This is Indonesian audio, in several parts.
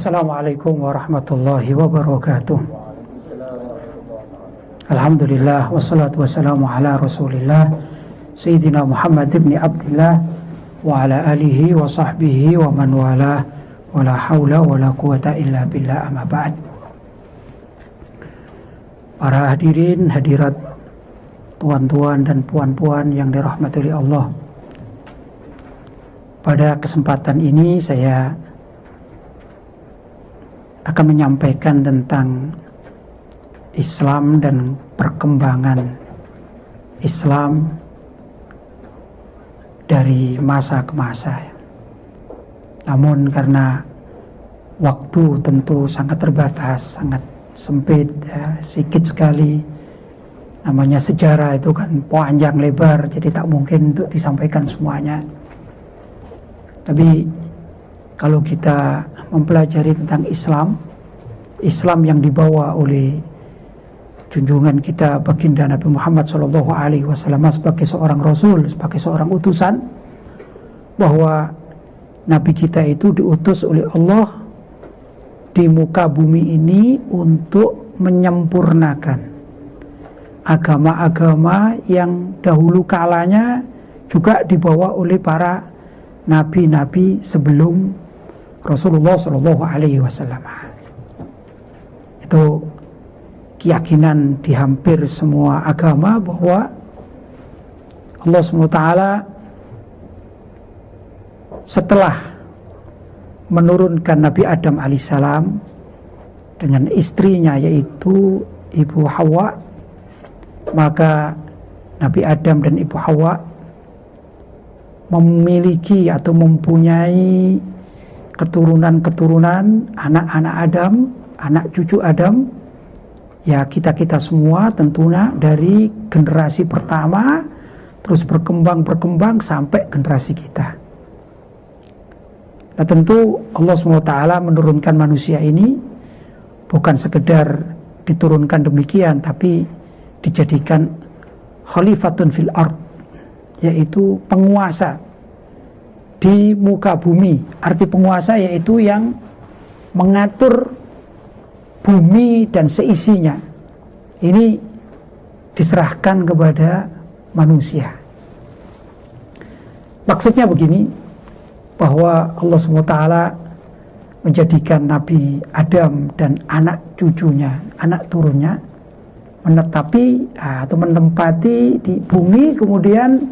Assalamualaikum warahmatullahi wabarakatuh. Alhamdulillah wassalatu wassalamu ala Rasulillah Sayyidina Muhammad ibn Abdillah wa ala alihi wa sahbihi wa man wala wa la hawla wa la quwata illa billah, amma ba'd. Para hadirin hadirat, tuan-tuan dan puan-puan yang dirahmati oleh Allah, pada kesempatan ini saya akan menyampaikan tentang Islam dan perkembangan Islam dari masa ke masa. Namun karena waktu tentu sangat terbatas, sangat sempit, ya, sedikit sekali. Namanya sejarah itu kan panjang lebar, jadi tak mungkin untuk disampaikan semuanya. Tapi kalau kita mempelajari tentang Islam yang dibawa oleh junjungan kita baginda Nabi Muhammad SAW sebagai seorang Rasul, sebagai seorang utusan, bahwa Nabi kita itu diutus oleh Allah di muka bumi ini untuk menyempurnakan agama-agama yang dahulu kalanya juga dibawa oleh para nabi-nabi sebelum Rasulullah SAW. Itu keyakinan di hampir semua agama bahwa Allah SWT setelah menurunkan Nabi Adam alaihissalam dengan istrinya yaitu Ibu Hawa, maka Nabi Adam dan Ibu Hawa memiliki atau mempunyai keturunan-keturunan, anak-anak Adam, anak cucu Adam, ya kita-kita semua tentunya dari generasi pertama terus berkembang sampai generasi kita. Nah tentu Allah SWT menurunkan manusia ini bukan sekedar diturunkan demikian, tapi dijadikan khalifatun fil ard, yaitu penguasa di muka bumi. Arti penguasa yaitu yang mengatur bumi dan seisinya. Ini diserahkan kepada manusia. Maksudnya begini, bahwa Allah SWT menjadikan Nabi Adam dan anak cucunya, anak turunnya menetapi atau menempati di bumi, kemudian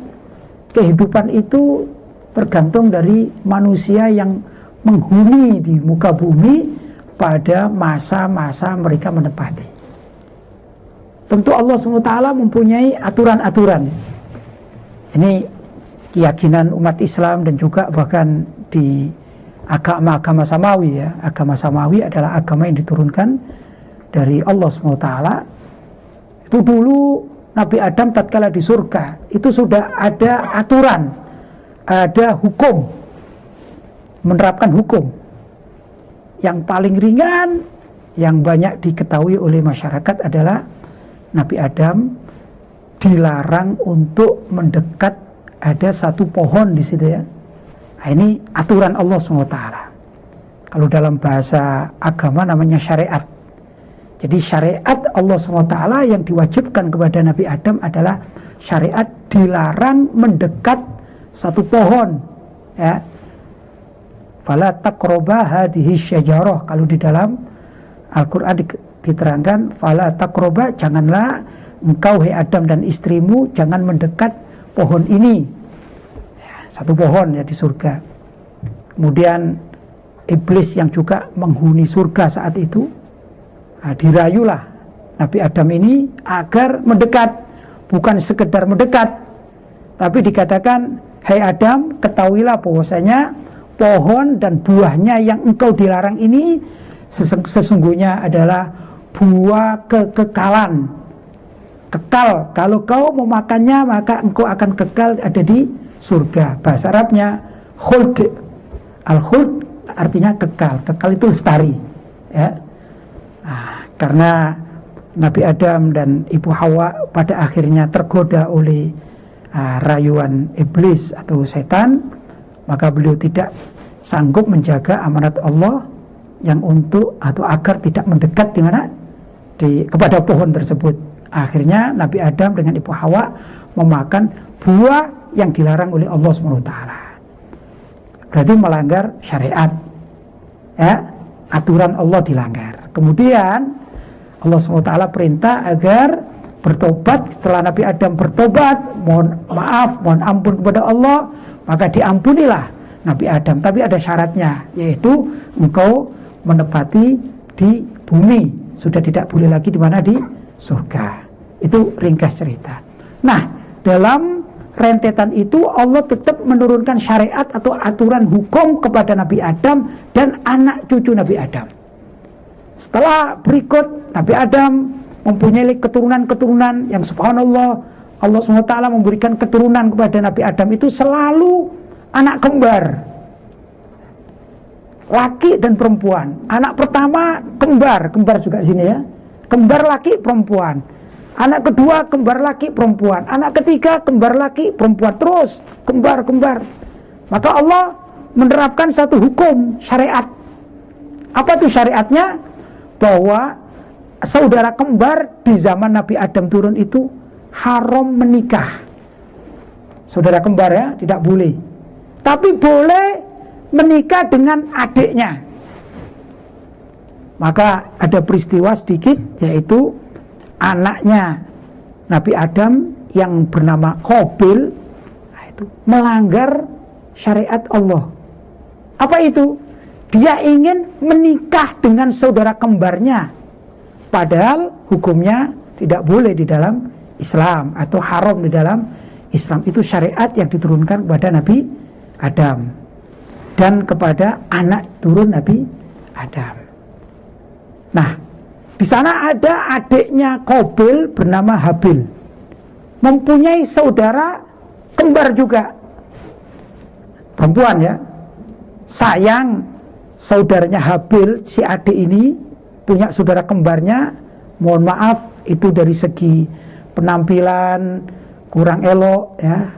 kehidupan itu tergantung dari manusia yang menghuni di muka bumi pada masa-masa mereka menempati. Tentu Allah SWT mempunyai aturan-aturan. Ini keyakinan umat Islam dan juga bahkan di agama-agama samawi, ya. Agama samawi adalah agama yang diturunkan dari Allah SWT. Itu dulu Nabi Adam tatkala di surga itu sudah ada aturan, ada hukum, menerapkan hukum yang paling ringan, yang banyak diketahui oleh masyarakat adalah Nabi Adam dilarang untuk mendekat, ada satu pohon di situ, ya. Nah, ini aturan Allah SWT. Kalau dalam bahasa agama namanya syariat. Jadi syariat Allah SWT yang diwajibkan kepada Nabi Adam adalah syariat dilarang mendekat satu pohon, ya. Fala taqraba hadhihi syajarah. Kalau di dalam Al-Qur'an diterangkan fala taqraba, janganlah engkau hai Adam dan istrimu jangan mendekat pohon ini, ya, satu pohon, ya, di surga. Kemudian iblis yang juga menghuni surga saat itu, nah, dirayulah Nabi Adam ini agar mendekat, bukan sekedar mendekat, tapi dikatakan, hai Adam, ketahuilah bahwasanya pohon dan buahnya yang engkau dilarang ini sesungguhnya adalah buah kekekalan. Kekal, kalau kau memakannya maka engkau akan kekal ada di surga. Bahasa Arabnya khuld. Al-khuld artinya kekal. Kekal itu lestari, ya. Nah, karena Nabi Adam dan Ibu Hawa pada akhirnya tergoda oleh rayuan iblis atau setan, maka beliau tidak sanggup menjaga amanat Allah yang untuk atau agar tidak mendekat di mana kepada pohon tersebut. Akhirnya Nabi Adam dengan Ibu Hawa memakan buah yang dilarang oleh Allah SWT. Berarti melanggar syariat, ya, aturan Allah dilanggar. Kemudian Allah SWT perintah agar bertobat. Setelah Nabi Adam bertobat, mohon maaf, mohon ampun kepada Allah, maka diampunilah Nabi Adam. Tapi ada syaratnya, yaitu engkau menepati di bumi, sudah tidak boleh lagi di mana, di surga. Itu ringkas cerita. Nah, dalam rentetan itu Allah tetap menurunkan syariat atau aturan hukum kepada Nabi Adam dan anak cucu Nabi Adam. Setelah berikut Nabi Adam mempunyai keturunan-keturunan yang subhanallah, Allah SWT memberikan keturunan kepada Nabi Adam itu selalu anak kembar, laki dan perempuan. Anak pertama kembar juga di sini ya, kembar laki perempuan. Anak kedua kembar laki perempuan. Anak ketiga kembar laki perempuan, terus kembar. Maka Allah menerapkan satu hukum syariat. Apa itu syariatnya? Bahwa saudara kembar di zaman Nabi Adam turun itu haram menikah. Saudara kembar ya, tidak boleh. Tapi boleh menikah dengan adiknya. Maka ada peristiwa sedikit, yaitu anaknya Nabi Adam yang bernama Qabil itu melanggar syariat Allah. Apa itu? Dia ingin menikah dengan saudara kembarnya, padahal hukumnya tidak boleh di dalam Islam atau haram di dalam Islam. Itu syariat yang diturunkan kepada Nabi Adam dan kepada anak turun Nabi Adam. Nah, di sana ada adiknya Qabil bernama Habil, mempunyai saudara kembar juga, perempuan ya. Sayang, saudaranya Habil, si adik ini punya saudara kembarnya, mohon maaf, itu dari segi penampilan kurang elok ya,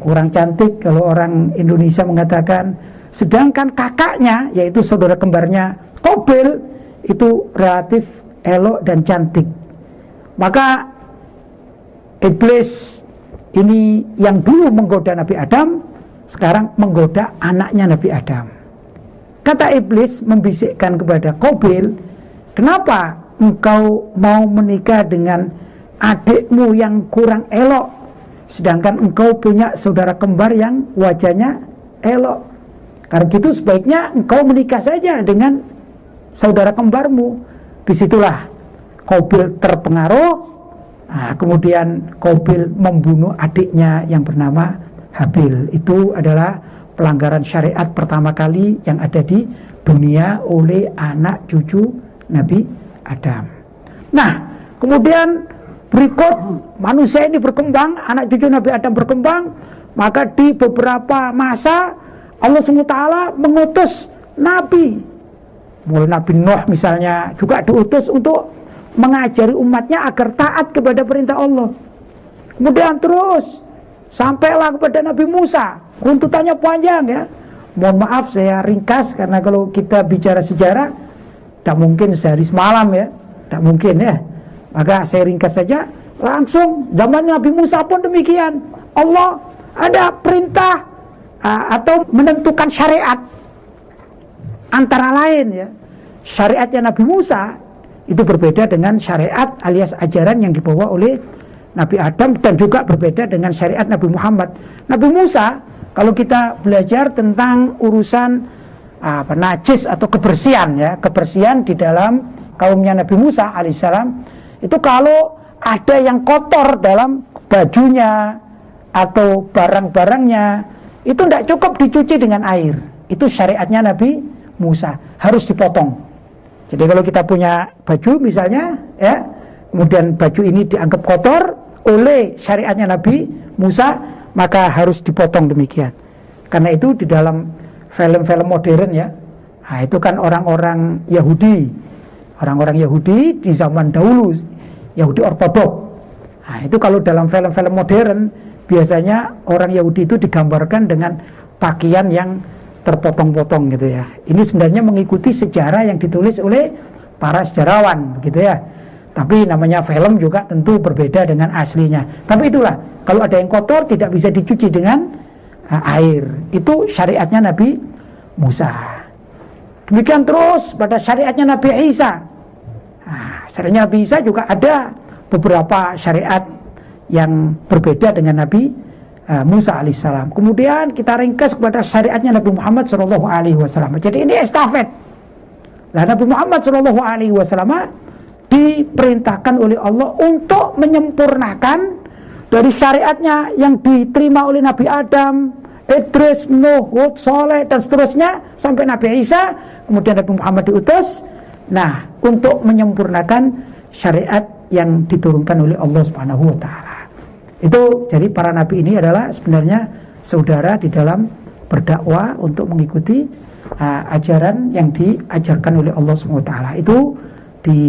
kurang cantik kalau orang Indonesia mengatakan. Sedangkan kakaknya, yaitu saudara kembarnya Qabil, itu relatif elok dan cantik. Maka iblis ini yang dulu menggoda Nabi Adam, sekarang menggoda anaknya Nabi Adam. Kata iblis membisikkan kepada Qabil, kenapa engkau mau menikah dengan adikmu yang kurang elok, sedangkan engkau punya saudara kembar yang wajahnya elok? Karena gitu sebaiknya engkau menikah saja dengan saudara kembarmu. Disitulah Qabil terpengaruh. Nah, kemudian Qabil membunuh adiknya yang bernama Habil. Itu adalah pelanggaran syariat pertama kali yang ada di dunia oleh anak cucu Nabi Adam. Nah, kemudian berikut manusia ini berkembang, anak cucu Nabi Adam berkembang, maka di beberapa masa Allah SWT mengutus Nabi. Mulai Nabi Nuh misalnya juga diutus untuk mengajari umatnya agar taat kepada perintah Allah. Kemudian terus sampailah kepada Nabi Musa. Runtutannya panjang ya. Mohon maaf saya ringkas, karena kalau kita bicara sejarah tidak mungkin sehari semalam ya, tidak mungkin ya. Maka saya ringkas saja. Langsung zaman Nabi Musa pun demikian. Allah ada perintah atau menentukan syariat, antara lain ya, syariatnya Nabi Musa itu berbeda dengan syariat alias ajaran yang dibawa oleh Nabi Adam, dan juga berbeda dengan syariat Nabi Muhammad. Nabi Musa, kalau kita belajar tentang urusan najis atau kebersihan ya, kebersihan di dalam kaumnya Nabi Musa alaihissalam, itu kalau ada yang kotor dalam bajunya atau barang-barangnya, itu tidak cukup dicuci dengan air. Itu syariatnya Nabi Musa, harus dipotong. Jadi kalau kita punya baju misalnya ya, kemudian baju ini dianggap kotor oleh syariatnya Nabi Musa, maka harus dipotong demikian. Karena itu di dalam film-film modern ya, nah itu kan orang-orang Yahudi di zaman dahulu, Yahudi ortodok. Nah itu kalau dalam film-film modern biasanya orang Yahudi itu digambarkan dengan pakaian yang terpotong-potong gitu ya. Ini sebenarnya mengikuti sejarah yang ditulis oleh para sejarawan gitu ya. Tapi namanya film juga tentu berbeda dengan aslinya. Tapi itulah, kalau ada yang kotor tidak bisa dicuci dengan air. Itu syariatnya Nabi Musa. Demikian terus pada syariatnya Nabi Isa. Syariatnya Nabi Isa juga ada beberapa syariat yang berbeda dengan Nabi Musa alaihissalam. Kemudian kita ringkas kepada syariatnya Nabi Muhammad SAW. Jadi ini estafet. Nah, Nabi Muhammad SAW diperintahkan oleh Allah untuk menyempurnakan dari syariatnya yang diterima oleh Nabi Adam, Idris, Nuh, Hud, Saleh dan seterusnya sampai Nabi Isa, kemudian Nabi Muhammad diutus. Nah, untuk menyempurnakan syariat yang diturunkan oleh Allah Subhanahu wa taala. Itu jadi para nabi ini adalah sebenarnya saudara di dalam berdakwah untuk mengikuti ajaran yang diajarkan oleh Allah Subhanahu wa taala. Itu di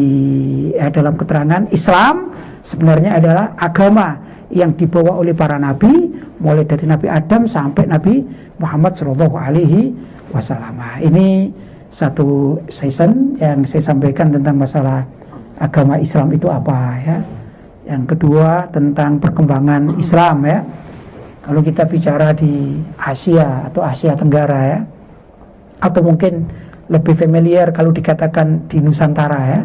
dalam keterangan Islam sebenarnya adalah agama yang dibawa oleh para nabi mulai dari Nabi Adam sampai Nabi Muhammad SAW. Ini satu season yang saya sampaikan tentang masalah agama Islam itu apa ya. Yang kedua tentang perkembangan Islam ya. Kalau kita bicara di Asia atau Asia Tenggara ya, atau mungkin lebih familiar kalau dikatakan di Nusantara ya.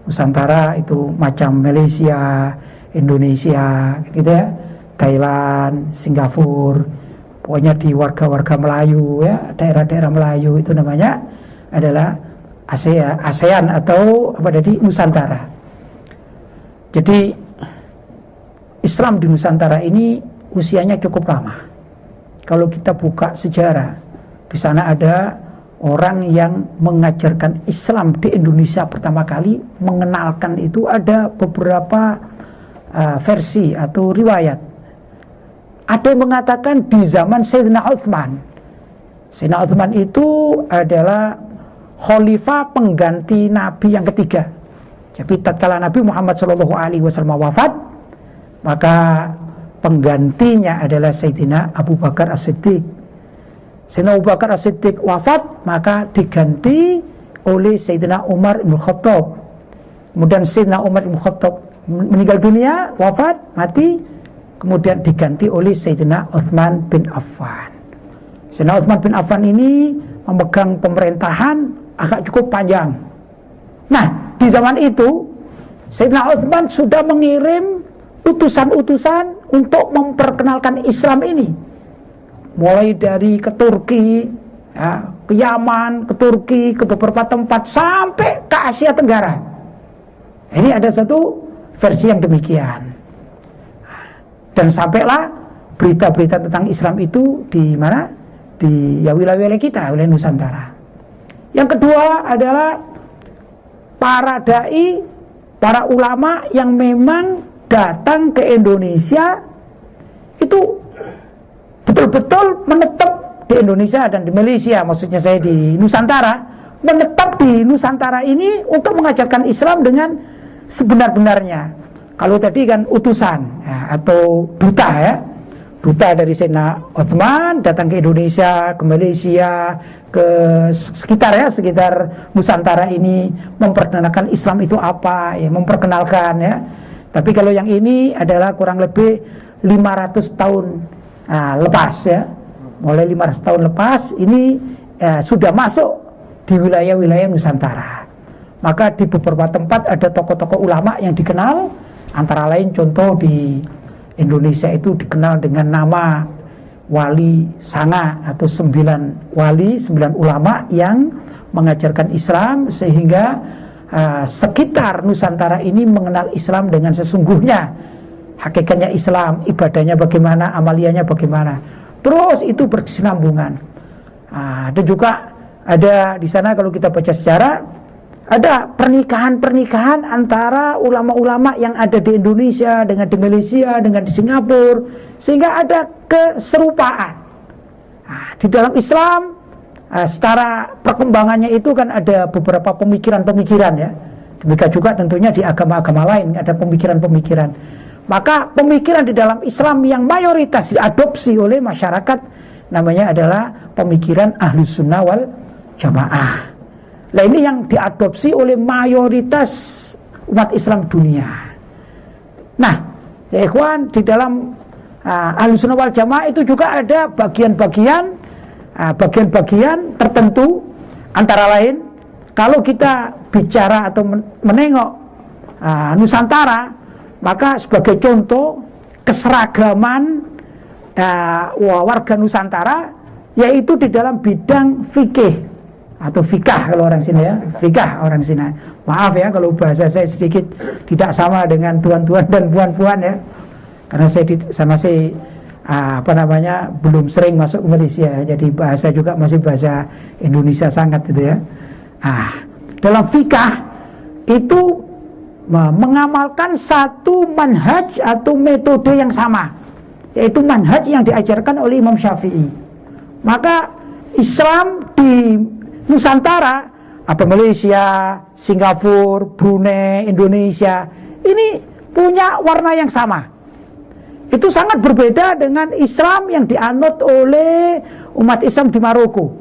Nusantara itu macam Malaysia, Indonesia gitu ya, Thailand, Singapura, pokoknya di warga-warga Melayu ya, daerah-daerah Melayu itu namanya adalah ASEAN atau apa tadi, Nusantara. Jadi Islam di Nusantara ini usianya cukup lama. Kalau kita buka sejarah, di sana ada orang yang mengajarkan Islam di Indonesia pertama kali, mengenalkan itu ada beberapa versi atau riwayat. Ada yang mengatakan di zaman Sayyidina Utsman. Sayyidina Utsman itu adalah khalifah pengganti Nabi yang ketiga. Jadi tatkala Nabi Muhammad SAW wafat, maka penggantinya adalah Sayyidina Abu Bakar As-Siddiq. Sayyidina Abu Bakar As-Siddiq wafat, maka diganti oleh Sayyidina Umar Ibn Khattab. Kemudian Sayyidina Umar Ibn Khattab meninggal dunia, wafat, mati, kemudian diganti oleh Sayyidina Utsman bin Affan. Sayyidina Utsman bin Affan ini memegang pemerintahan agak cukup panjang. Nah, di zaman itu Sayyidina Utsman sudah mengirim utusan-utusan untuk memperkenalkan Islam ini. Mulai dari ke Turki, ya, ke Yaman, ke Turki, ke beberapa tempat sampai ke Asia Tenggara. Ini ada satu versi yang demikian. Dan sampailah berita-berita tentang Islam itu di mana? Di wilayah-wilayah kita, wilayah Nusantara. Yang kedua adalah para dai, para ulama yang memang datang ke Indonesia itu betul-betul menetap di Indonesia dan di Malaysia, maksudnya saya di Nusantara, menetap di Nusantara ini untuk mengajarkan Islam dengan sebenar-benarnya. Kalau tadi kan utusan ya, atau duta ya, duta dari Sayyidina Utsman datang ke Indonesia, ke Malaysia, ke sekitar Nusantara ini memperkenalkan Islam itu apa ya, memperkenalkan ya. Tapi kalau yang ini adalah kurang lebih 500 tahun lepas ya, mulai 500 tahun lepas ini sudah masuk di wilayah-wilayah Nusantara. Maka di beberapa tempat ada tokoh-tokoh ulama yang dikenal, antara lain contoh di Indonesia itu dikenal dengan nama Wali Sanga atau 9 wali, 9 ulama yang mengajarkan Islam sehingga sekitar Nusantara ini mengenal Islam dengan sesungguhnya. Hakikatnya Islam, ibadahnya bagaimana, amaliyahnya bagaimana. Terus itu berkesinambungan. Dan juga ada di sana kalau kita baca sejarah, ada pernikahan-pernikahan antara ulama-ulama yang ada di Indonesia dengan di Malaysia dengan di Singapura, sehingga ada keserupaan. Di dalam Islam, secara perkembangannya itu kan ada beberapa pemikiran-pemikiran ya. Demikian juga tentunya di agama-agama lain ada pemikiran-pemikiran. Maka pemikiran di dalam Islam yang mayoritas diadopsi oleh masyarakat namanya adalah pemikiran Ahlus Sunnah wal Jamaah. Nah ini yang diadopsi oleh mayoritas umat Islam dunia. Nah ya ikhwan, di dalam Ahlus Sunnah wal Jamaah itu juga ada bagian-bagian tertentu, antara lain kalau kita bicara atau menengok Nusantara, maka sebagai contoh keseragaman warga Nusantara yaitu di dalam bidang fikih atau fikah kalau orang sini ya, fikah orang sini. Maaf ya kalau bahasa saya sedikit tidak sama dengan tuan-tuan dan puan-puan ya, karena saya belum sering masuk ke Malaysia, jadi bahasa juga masih bahasa Indonesia sangat gitu ya. Dalam fikah itu mengamalkan satu manhaj atau metode yang sama, yaitu manhaj yang diajarkan oleh Imam Syafi'i. Maka Islam di Nusantara, Malaysia, Singapura, Brunei, Indonesia, ini punya warna yang sama. Itu sangat berbeda dengan Islam yang dianut oleh umat Islam di Maroko.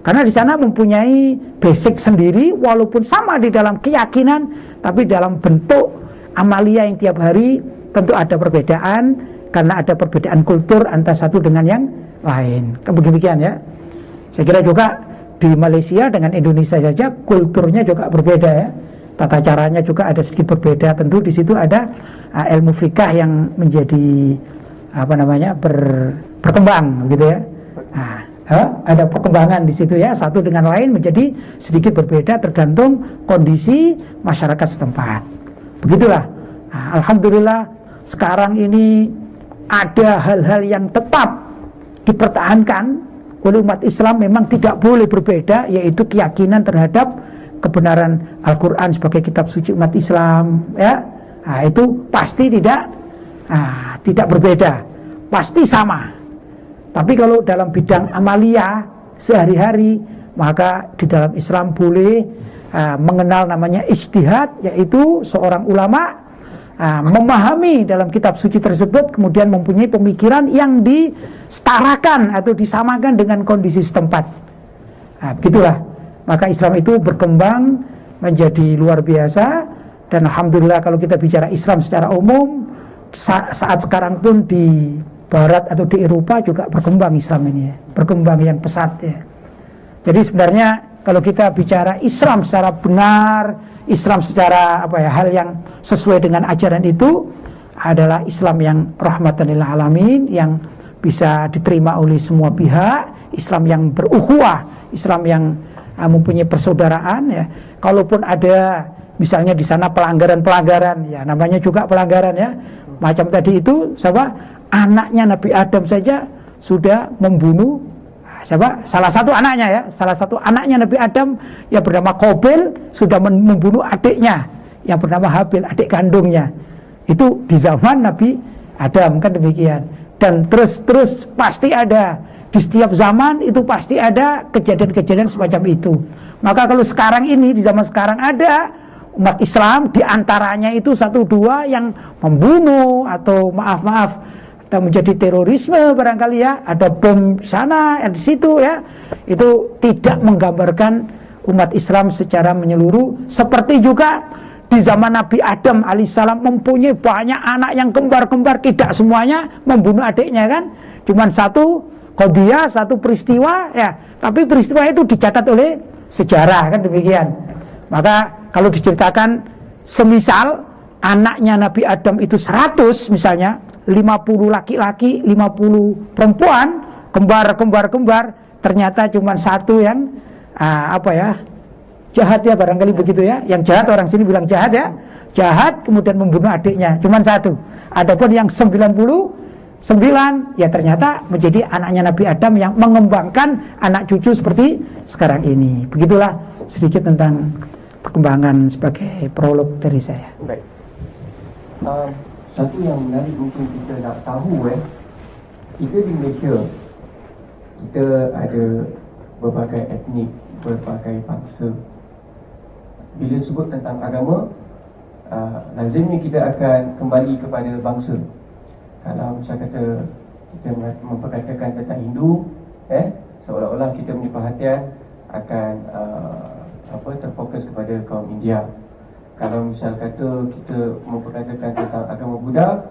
Karena di sana mempunyai basic sendiri, walaupun sama di dalam keyakinan, tapi dalam bentuk amalia yang tiap hari tentu ada perbedaan, karena ada perbedaan kultur antara satu dengan yang lain. Demikian ya. Saya kira juga di Malaysia dengan Indonesia saja kulturnya juga berbeda ya. Tata caranya juga ada sedikit berbeda. Tentu di situ ada ilmu fikah yang menjadi berkembang gitu ya. Ada perkembangan di situ ya, satu dengan lain menjadi sedikit berbeda tergantung kondisi masyarakat setempat. Begitulah. Alhamdulillah sekarang ini ada hal-hal yang tetap dipertahankan oleh umat Islam, memang tidak boleh berbeda, yaitu keyakinan terhadap kebenaran Al-Quran sebagai kitab suci umat Islam ya. Itu pasti tidak berbeda, pasti sama. Tapi kalau dalam bidang amalia sehari-hari, maka di dalam Islam boleh mengenal namanya ijtihad, yaitu seorang ulama memahami dalam kitab suci tersebut, kemudian mempunyai pemikiran yang disetarakan atau disamakan dengan kondisi setempat. Begitulah. Maka Islam itu berkembang menjadi luar biasa, dan alhamdulillah kalau kita bicara Islam secara umum, saat sekarang pun di Barat atau di Eropa juga berkembang Islam ini ya, berkembang yang pesat ya. Jadi sebenarnya kalau kita bicara Islam secara benar, Islam secara hal yang sesuai dengan ajaran itu adalah Islam yang rahmatan lil alamin, yang bisa diterima oleh semua pihak, Islam yang berukhuwah, Islam yang mempunyai persaudaraan ya. Kalaupun ada misalnya di sana pelanggaran-pelanggaran ya, namanya juga pelanggaran ya. Macam tadi itu anaknya Nabi Adam saja sudah membunuh salah satu anaknya Nabi Adam yang bernama Qabil sudah membunuh adiknya yang bernama Habil, adik kandungnya. Itu di zaman Nabi Adam, kan demikian. Dan terus pasti ada, di setiap zaman itu pasti ada kejadian-kejadian semacam itu. Maka kalau sekarang ini, di zaman sekarang ada umat Islam diantaranya itu 1-2 yang membunuh atau maaf menjadi terorisme barangkali ya, ada bom sana di situ ya, itu tidak menggambarkan umat Islam secara menyeluruh. Seperti juga di zaman Nabi Adam alaihissalam mempunyai banyak anak yang kembar-kembar, tidak semuanya membunuh adiknya kan, cuman satu qadiyah, satu peristiwa ya, tapi peristiwa itu dicatat oleh sejarah, kan demikian. Maka kalau diceritakan semisal anaknya Nabi Adam itu 100 misalnya, 50 laki-laki, 50 perempuan, kembar, ternyata cuma satu yang jahat ya, barangkali begitu ya. Yang jahat, orang sini bilang jahat ya, jahat kemudian membunuh adiknya, cuma satu. Adapun yang 99 ya ternyata menjadi anaknya Nabi Adam yang mengembangkan anak cucu seperti sekarang ini. Begitulah sedikit tentang perkembangan sebagai prolog dari saya. Baik. Satu yang menarik mungkin kita nak tahu kita di Malaysia, kita ada berbagai etnik, berbagai bangsa. Bila sebut tentang agama, lazimnya kita akan kembali kepada bangsa. Kalau saya kata kita memperkatakan tentang Hindu, Seolah-olah kita punya perhatian akan terfokus kepada kaum India. Kalau misal kata kita memperkatakan tentang agama Buddha,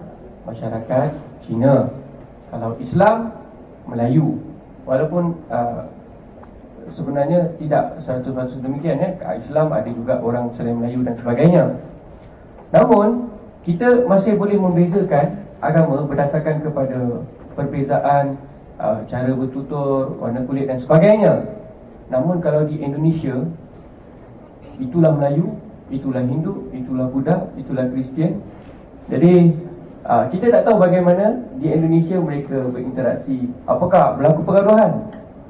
masyarakat Cina. Kalau Islam, Melayu. Walaupun sebenarnya tidak 100% demikian, Islam ada juga orang selain Melayu dan sebagainya. Namun kita masih boleh membezakan agama berdasarkan kepada perbezaan cara bertutur, warna kulit dan sebagainya. Namun kalau di Indonesia, itulah Melayu, itulah Hindu, itulah Buddha, itulah Kristian. Jadi kita tak tahu bagaimana di Indonesia mereka berinteraksi. Apakah berlaku pergaduhan,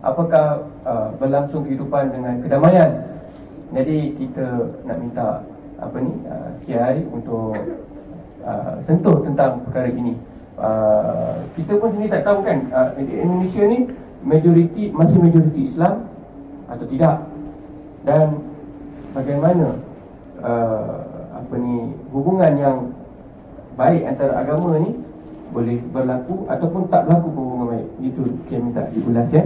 apakah berlangsung kehidupan dengan kedamaian. Jadi kita nak minta Kiai untuk sentuh tentang perkara ini. Kita pun sendiri tak tahu kan, di Indonesia ni masih majoriti Islam atau tidak, dan bagaimana hubungan yang baik antara agama ni boleh berlaku ataupun tak berlaku hubungan baik. Itu saya minta diulas ya.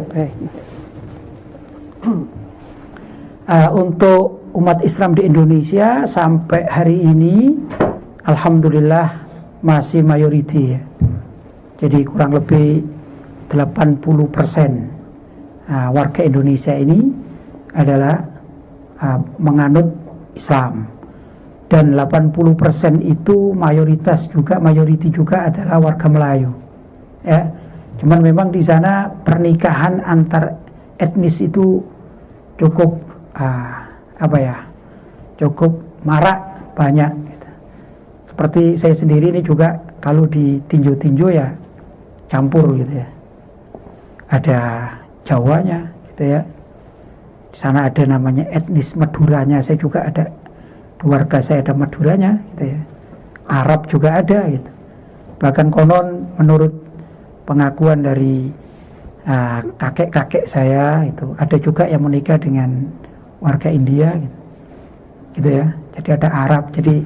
Untuk umat Islam di Indonesia sampai hari ini alhamdulillah masih mayoriti ya. Jadi kurang lebih 80% warga Indonesia ini adalah menganut Islam, dan 80% itu mayoriti juga adalah warga Melayu ya. Cuman memang di sana pernikahan antar etnis itu cukup cukup marak, banyak gitu. Seperti saya sendiri ini juga kalau di tinju-tinju ya campur gitu ya, ada Jawanya gitu ya, di sana ada namanya etnis Maduranya, saya juga ada, keluarga saya ada Maduranya gitu ya, Arab juga ada gitu. Bahkan konon menurut pengakuan dari kakek-kakek saya itu ada juga yang menikah dengan warga India gitu ya. Jadi ada Arab. Jadi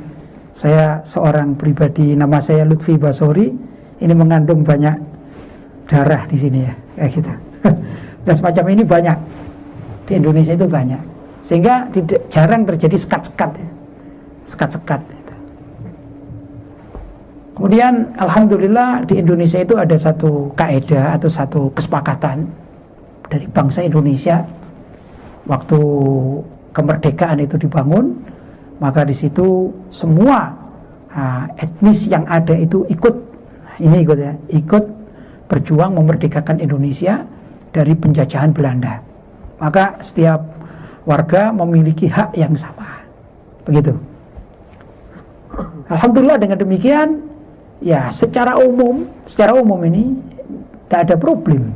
saya seorang pribadi, nama saya Lutfi Basori, ini mengandung banyak darah di sini ya, kayak gitu. Dan semacam ini banyak di Indonesia, itu banyak, sehingga jarang terjadi sekat-sekat ya. Sekat-sekat gitu. Kemudian alhamdulillah di Indonesia itu ada satu kaidah atau satu kesepakatan dari bangsa Indonesia waktu kemerdekaan itu dibangun, maka di situ semua etnis yang ada itu ikut berjuang memerdekakan Indonesia dari penjajahan Belanda. Maka setiap warga memiliki hak yang sama, begitu. Alhamdulillah dengan demikian ya, secara umum ini tak ada problem.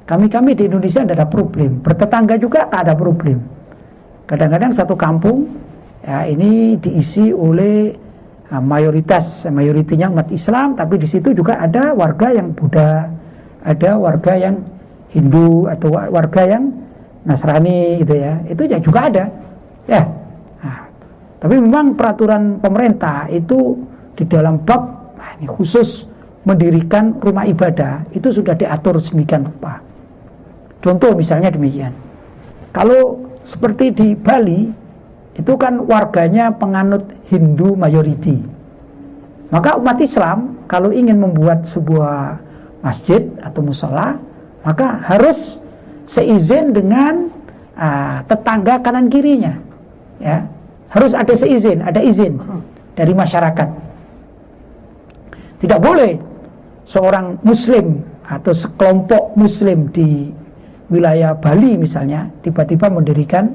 Kami di Indonesia tidak ada problem, bertetangga juga tak ada problem. Kadang-kadang satu kampung ya ini diisi oleh mayoritinya umat Islam, tapi di situ juga ada warga yang Buddha, ada warga yang Hindu atau warga yang Nasrani gitu ya, itu ya juga ada ya. Tapi memang peraturan pemerintah itu di dalam bab ini khusus mendirikan rumah ibadah itu sudah diatur sedemikian rupa. Contoh misalnya demikian, kalau seperti di Bali itu kan warganya penganut Hindu mayoriti, maka umat Islam kalau ingin membuat sebuah masjid atau mushola, maka harus seizin dengan tetangga kanan kirinya ya, harus ada izin dari masyarakat. Tidak boleh seorang muslim atau sekelompok muslim di wilayah Bali misalnya tiba-tiba mendirikan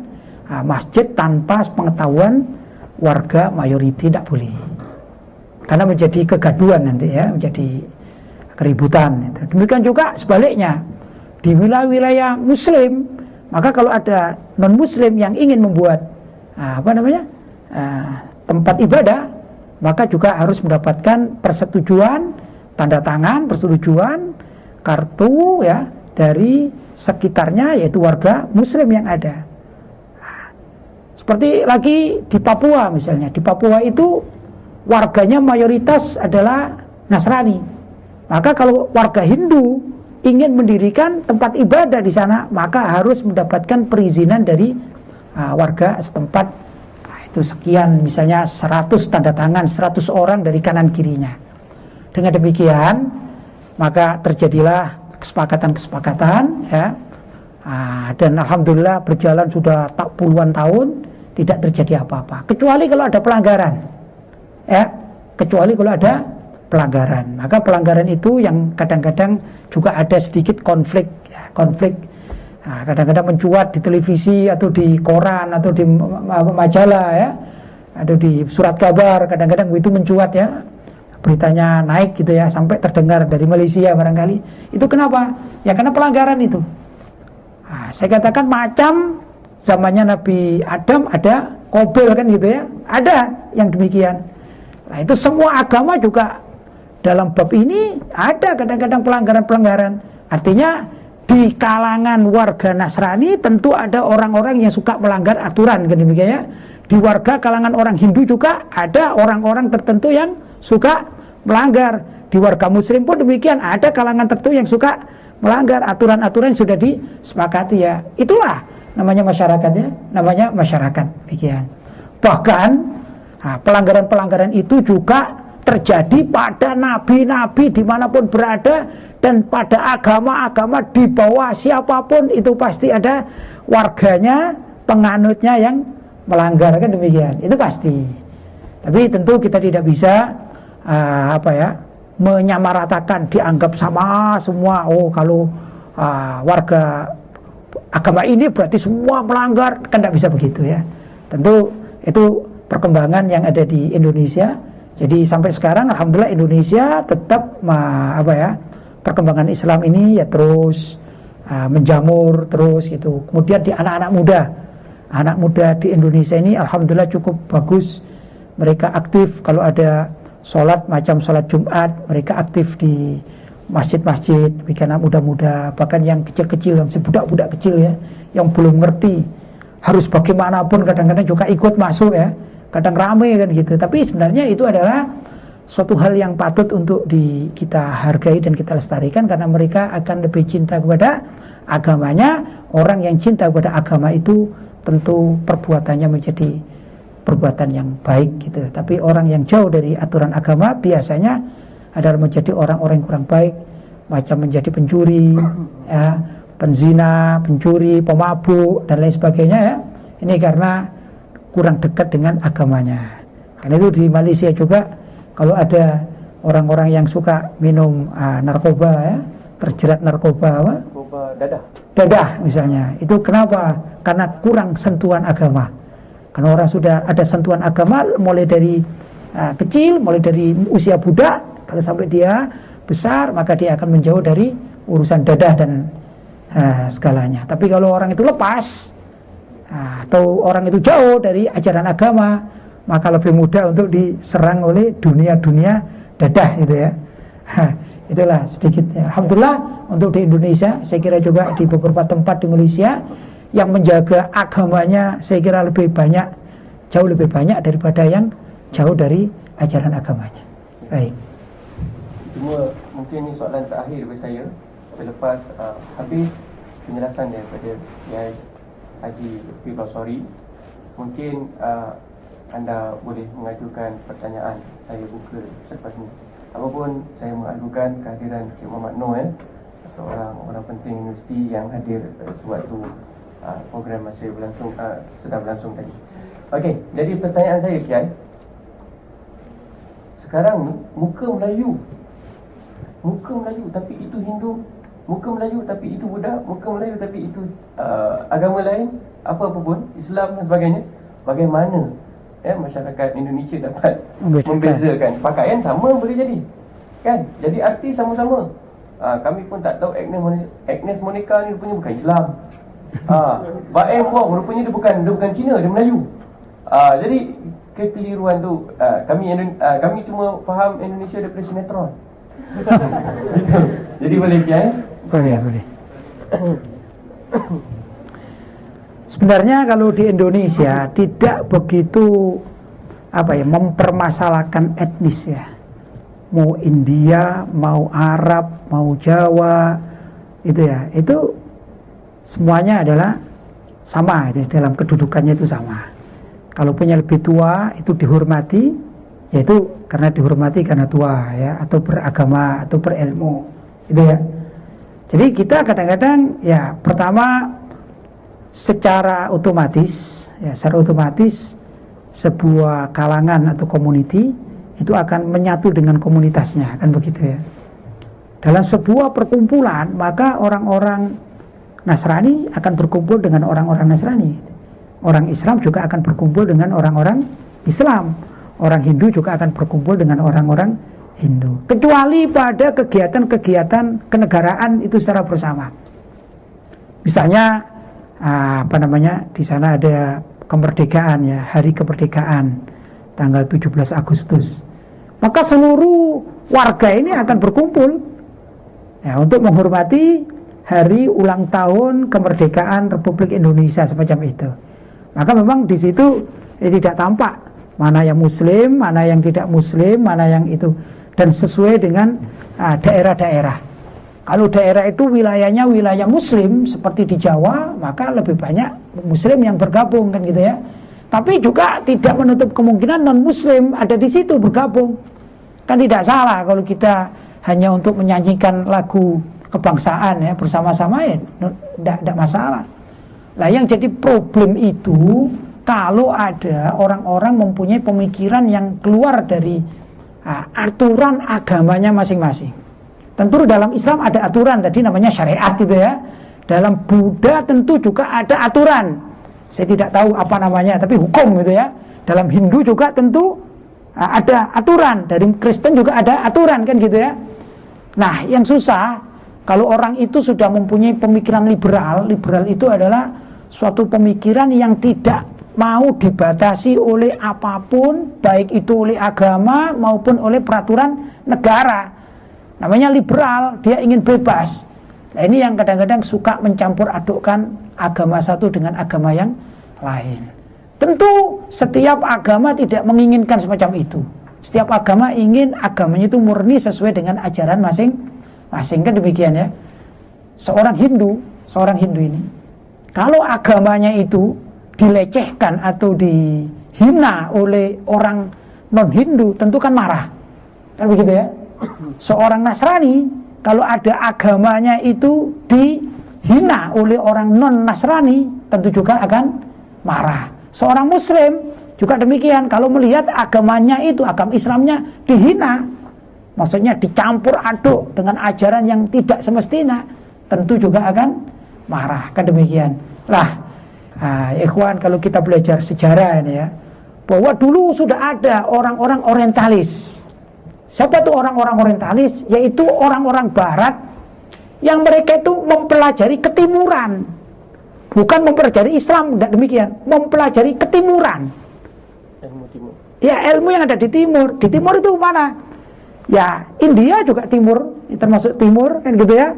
masjid tanpa pengetahuan warga mayoriti, tidak boleh, karena menjadi kegaduhan nanti ya, menjadi keributan. Demikian juga sebaliknya di wilayah-wilayah muslim, maka kalau ada non muslim yang ingin membuat tempat ibadah, maka juga harus mendapatkan persetujuan, tanda tangan persetujuan, kartu ya dari sekitarnya, yaitu warga muslim yang ada. Seperti lagi di Papua misalnya, di Papua itu warganya mayoritas adalah Nasrani, maka kalau warga Hindu ingin mendirikan tempat ibadah di sana, maka harus mendapatkan perizinan dari warga setempat. Itu sekian, misalnya 100 tanda tangan, 100 orang dari kanan kirinya. Dengan demikian, maka terjadilah kesepakatan-kesepakatan, ya. Dan alhamdulillah berjalan sudah tak puluhan tahun, tidak terjadi apa-apa. Kecuali kalau ada pelanggaran, ya. Kecuali kalau ada pelanggaran. Maka pelanggaran itu yang kadang-kadang juga ada sedikit konflik, ya, konflik. Kadang-kadang mencuat di televisi atau di koran atau di majalah, ya, atau di surat kabar, kadang-kadang itu mencuat, ya, beritanya naik gitu, ya, sampai terdengar dari Malaysia barangkali. Itu kenapa? Ya karena pelanggaran itu. Saya katakan macam zamannya Nabi Adam ada Qabil kan gitu, ya, ada yang demikian. Nah itu semua agama juga dalam bab ini ada kadang-kadang pelanggaran-pelanggaran. Artinya di kalangan warga Nasrani tentu ada orang-orang yang suka melanggar aturan kan demikian, ya. Di warga kalangan orang Hindu juga ada orang-orang tertentu yang suka melanggar. Di warga Muslim pun demikian, ada kalangan tertentu yang suka melanggar aturan-aturan yang sudah disepakati, ya. Itulah namanya masyarakat, ya, namanya masyarakat demikian. Bahkan pelanggaran-pelanggaran itu juga terjadi pada nabi-nabi dimanapun berada, dan pada agama-agama di bawah siapapun itu pasti ada warganya, penganutnya yang melanggar kan demikian, itu pasti. Tapi tentu kita tidak bisa menyamaratakan, dianggap sama semua. Oh kalau warga agama ini berarti semua melanggar, kan tidak bisa begitu, ya. Tentu itu perkembangan yang ada di Indonesia. Jadi sampai sekarang alhamdulillah Indonesia tetap perkembangan Islam ini ya terus menjamur terus gitu. Kemudian di anak muda di Indonesia ini alhamdulillah cukup bagus. Mereka aktif kalau ada sholat macam sholat Jumat, mereka aktif di masjid-masjid, bikin anak muda-muda, bahkan yang kecil-kecil, yang budak-budak kecil, ya, yang belum ngerti harus bagaimanapun kadang-kadang juga ikut masuk, ya. Kadang rame kan gitu, tapi sebenarnya itu adalah suatu hal yang patut untuk kita hargai dan kita lestarikan, karena mereka akan lebih cinta kepada agamanya. Orang yang cinta kepada agama itu tentu perbuatannya menjadi perbuatan yang baik gitu. Tapi orang yang jauh dari aturan agama biasanya adalah menjadi orang-orang yang kurang baik, macam menjadi pencuri, ya, penzina, pencuri, pemabuk dan lain sebagainya, ya. Ini karena kurang dekat dengan agamanya. Karena itu di Malaysia juga kalau ada orang-orang yang suka minum narkoba, ya, terjerat narkoba dadah misalnya, itu kenapa? Karena kurang sentuhan agama. Karena orang sudah ada sentuhan agama mulai dari kecil, mulai dari usia budak, kalau sampai dia besar maka dia akan menjauh dari urusan dadah dan segalanya. Tapi kalau orang itu lepas atau orang itu jauh dari ajaran agama, maka lebih mudah untuk diserang oleh dunia-dunia dadah gitu, ya. Itulah sedikit, ya. Alhamdulillah untuk di Indonesia, saya kira juga di beberapa tempat di Malaysia yang menjaga agamanya saya kira lebih banyak, jauh lebih banyak daripada yang jauh dari ajaran agamanya. Baik. Cuma mungkin ini soalan terakhir bagi saya selepas habis penjelasan daripada Yai Haji Lutfi Basori. Mungkin anda boleh mengajukan pertanyaan, saya buka selepas ini. Apapun saya mengajukan kehadiran Cik Muhammad Noor, seorang orang penting universiti yang hadir sewaktu program masih berlangsung, sedang berlangsung tadi. Okey, jadi pertanyaan saya, Kiai, sekarang ni muka Melayu tapi itu Hindu, muka Melayu tapi itu Buddha, muka Melayu tapi itu agama lain, apa-apa pun Islam dan sebagainya. Bagaimana masyarakat Indonesia dapat membezakan? Pakaian sama boleh jadi, kan? Jadi arti sama-sama. Kami pun tak tahu Agnes Monica ni rupanya bukan Islam. Baem Wong rupanya dia bukan Cina, dia Melayu. Jadi kekeliruan tu kami cuma faham Indonesia daripada sinetron. Gitu. Jadi boleh, Kiai? Boleh. Sebenarnya kalau di Indonesia tidak begitu mempermasalahkan etnis, ya. Mau India, mau Arab, mau Jawa, itu ya, itu semuanya adalah sama dalam kedudukannya itu sama. Kalau punya lebih tua itu dihormati, yaitu karena dihormati karena tua ya, atau beragama atau berilmu, itu ya. Jadi kita kadang-kadang ya pertama secara otomatis sebuah kalangan atau community itu akan menyatu dengan komunitasnya, kan begitu ya. Dalam sebuah perkumpulan maka orang-orang Nasrani akan berkumpul dengan orang-orang Nasrani, orang Islam juga akan berkumpul dengan orang-orang Islam, orang Hindu juga akan berkumpul dengan orang-orang Hindu, kecuali pada kegiatan-kegiatan kenegaraan itu secara bersama. Misalnya di sana ada kemerdekaan ya, hari kemerdekaan tanggal 17 Agustus, maka seluruh warga ini akan berkumpul ya, untuk menghormati hari ulang tahun kemerdekaan Republik Indonesia semacam itu. Maka memang di situ tidak tampak mana yang Muslim, mana yang tidak Muslim, mana yang itu, dan sesuai dengan daerah-daerah. Kalau daerah itu wilayahnya wilayah Muslim seperti di Jawa, maka lebih banyak Muslim yang bergabung, kan gitu ya. Tapi juga tidak menutup kemungkinan non Muslim ada di situ bergabung. Kan tidak salah kalau kita hanya untuk menyanyikan lagu kebangsaan ya bersama-sama, ya tidak masalah. Lah yang jadi problem itu kalau ada orang-orang mempunyai pemikiran yang keluar dari aturan agamanya masing-masing. Tentu dalam Islam ada aturan, tadi namanya syariat gitu ya. Dalam Buddha tentu juga ada aturan. Saya tidak tahu apa namanya, tapi hukum gitu ya. Dalam Hindu juga tentu ada aturan. Dari Kristen juga ada aturan, kan gitu ya. Nah, yang susah kalau orang itu sudah mempunyai pemikiran liberal. Liberal itu adalah suatu pemikiran yang tidak mau dibatasi oleh apapun, baik itu oleh agama maupun oleh peraturan negara. Namanya liberal, dia ingin bebas. Nah, ini yang kadang-kadang suka mencampur adukkan agama satu dengan agama yang lain. Tentu setiap agama tidak menginginkan semacam itu. Setiap agama ingin agamanya itu murni sesuai dengan ajaran masing-masing, kan demikian ya. Seorang Hindu ini, kalau agamanya itu dilecehkan atau dihina oleh orang non-Hindu, tentu kan marah, kan begitu ya. Seorang Nasrani kalau ada agamanya itu dihina oleh orang non-Nasrani, tentu juga akan marah. Seorang Muslim juga demikian, kalau melihat agamanya itu, agama Islamnya dihina, maksudnya dicampur aduk dengan ajaran yang tidak semestinya, tentu juga akan marah, kan demikian. Lah, ikhwan, kalau kita belajar sejarah ini ya, bahwa dulu sudah ada orang-orang orientalis. Siapa tuh orang-orang orientalis? Yaitu orang-orang barat yang mereka itu mempelajari ketimuran, bukan mempelajari Islam, tidak demikian, mempelajari ketimuran. Ilmu timur. Ya, ilmu yang ada di timur. Di timur itu mana? Ya, India juga timur, termasuk timur, kan gitu ya.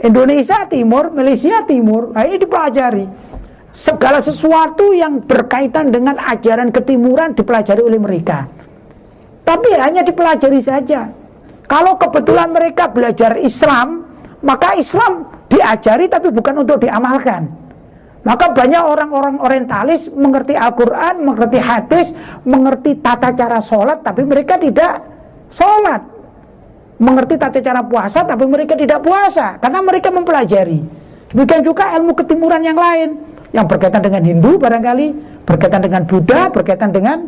Indonesia timur, Malaysia timur. Nah, ini dipelajari. Segala sesuatu yang berkaitan dengan ajaran ketimuran dipelajari oleh mereka. Tapi hanya dipelajari saja. Kalau kebetulan mereka belajar Islam, maka Islam diajari tapi bukan untuk diamalkan. Maka banyak orang-orang orientalis mengerti Al-Quran, mengerti hadis, mengerti tata cara sholat, tapi mereka tidak sholat. Mengerti tata cara puasa, tapi mereka tidak puasa, karena mereka mempelajari. Demikian juga ilmu ketimuran yang lain, yang berkaitan dengan Hindu barangkali, berkaitan dengan Buddha, berkaitan dengan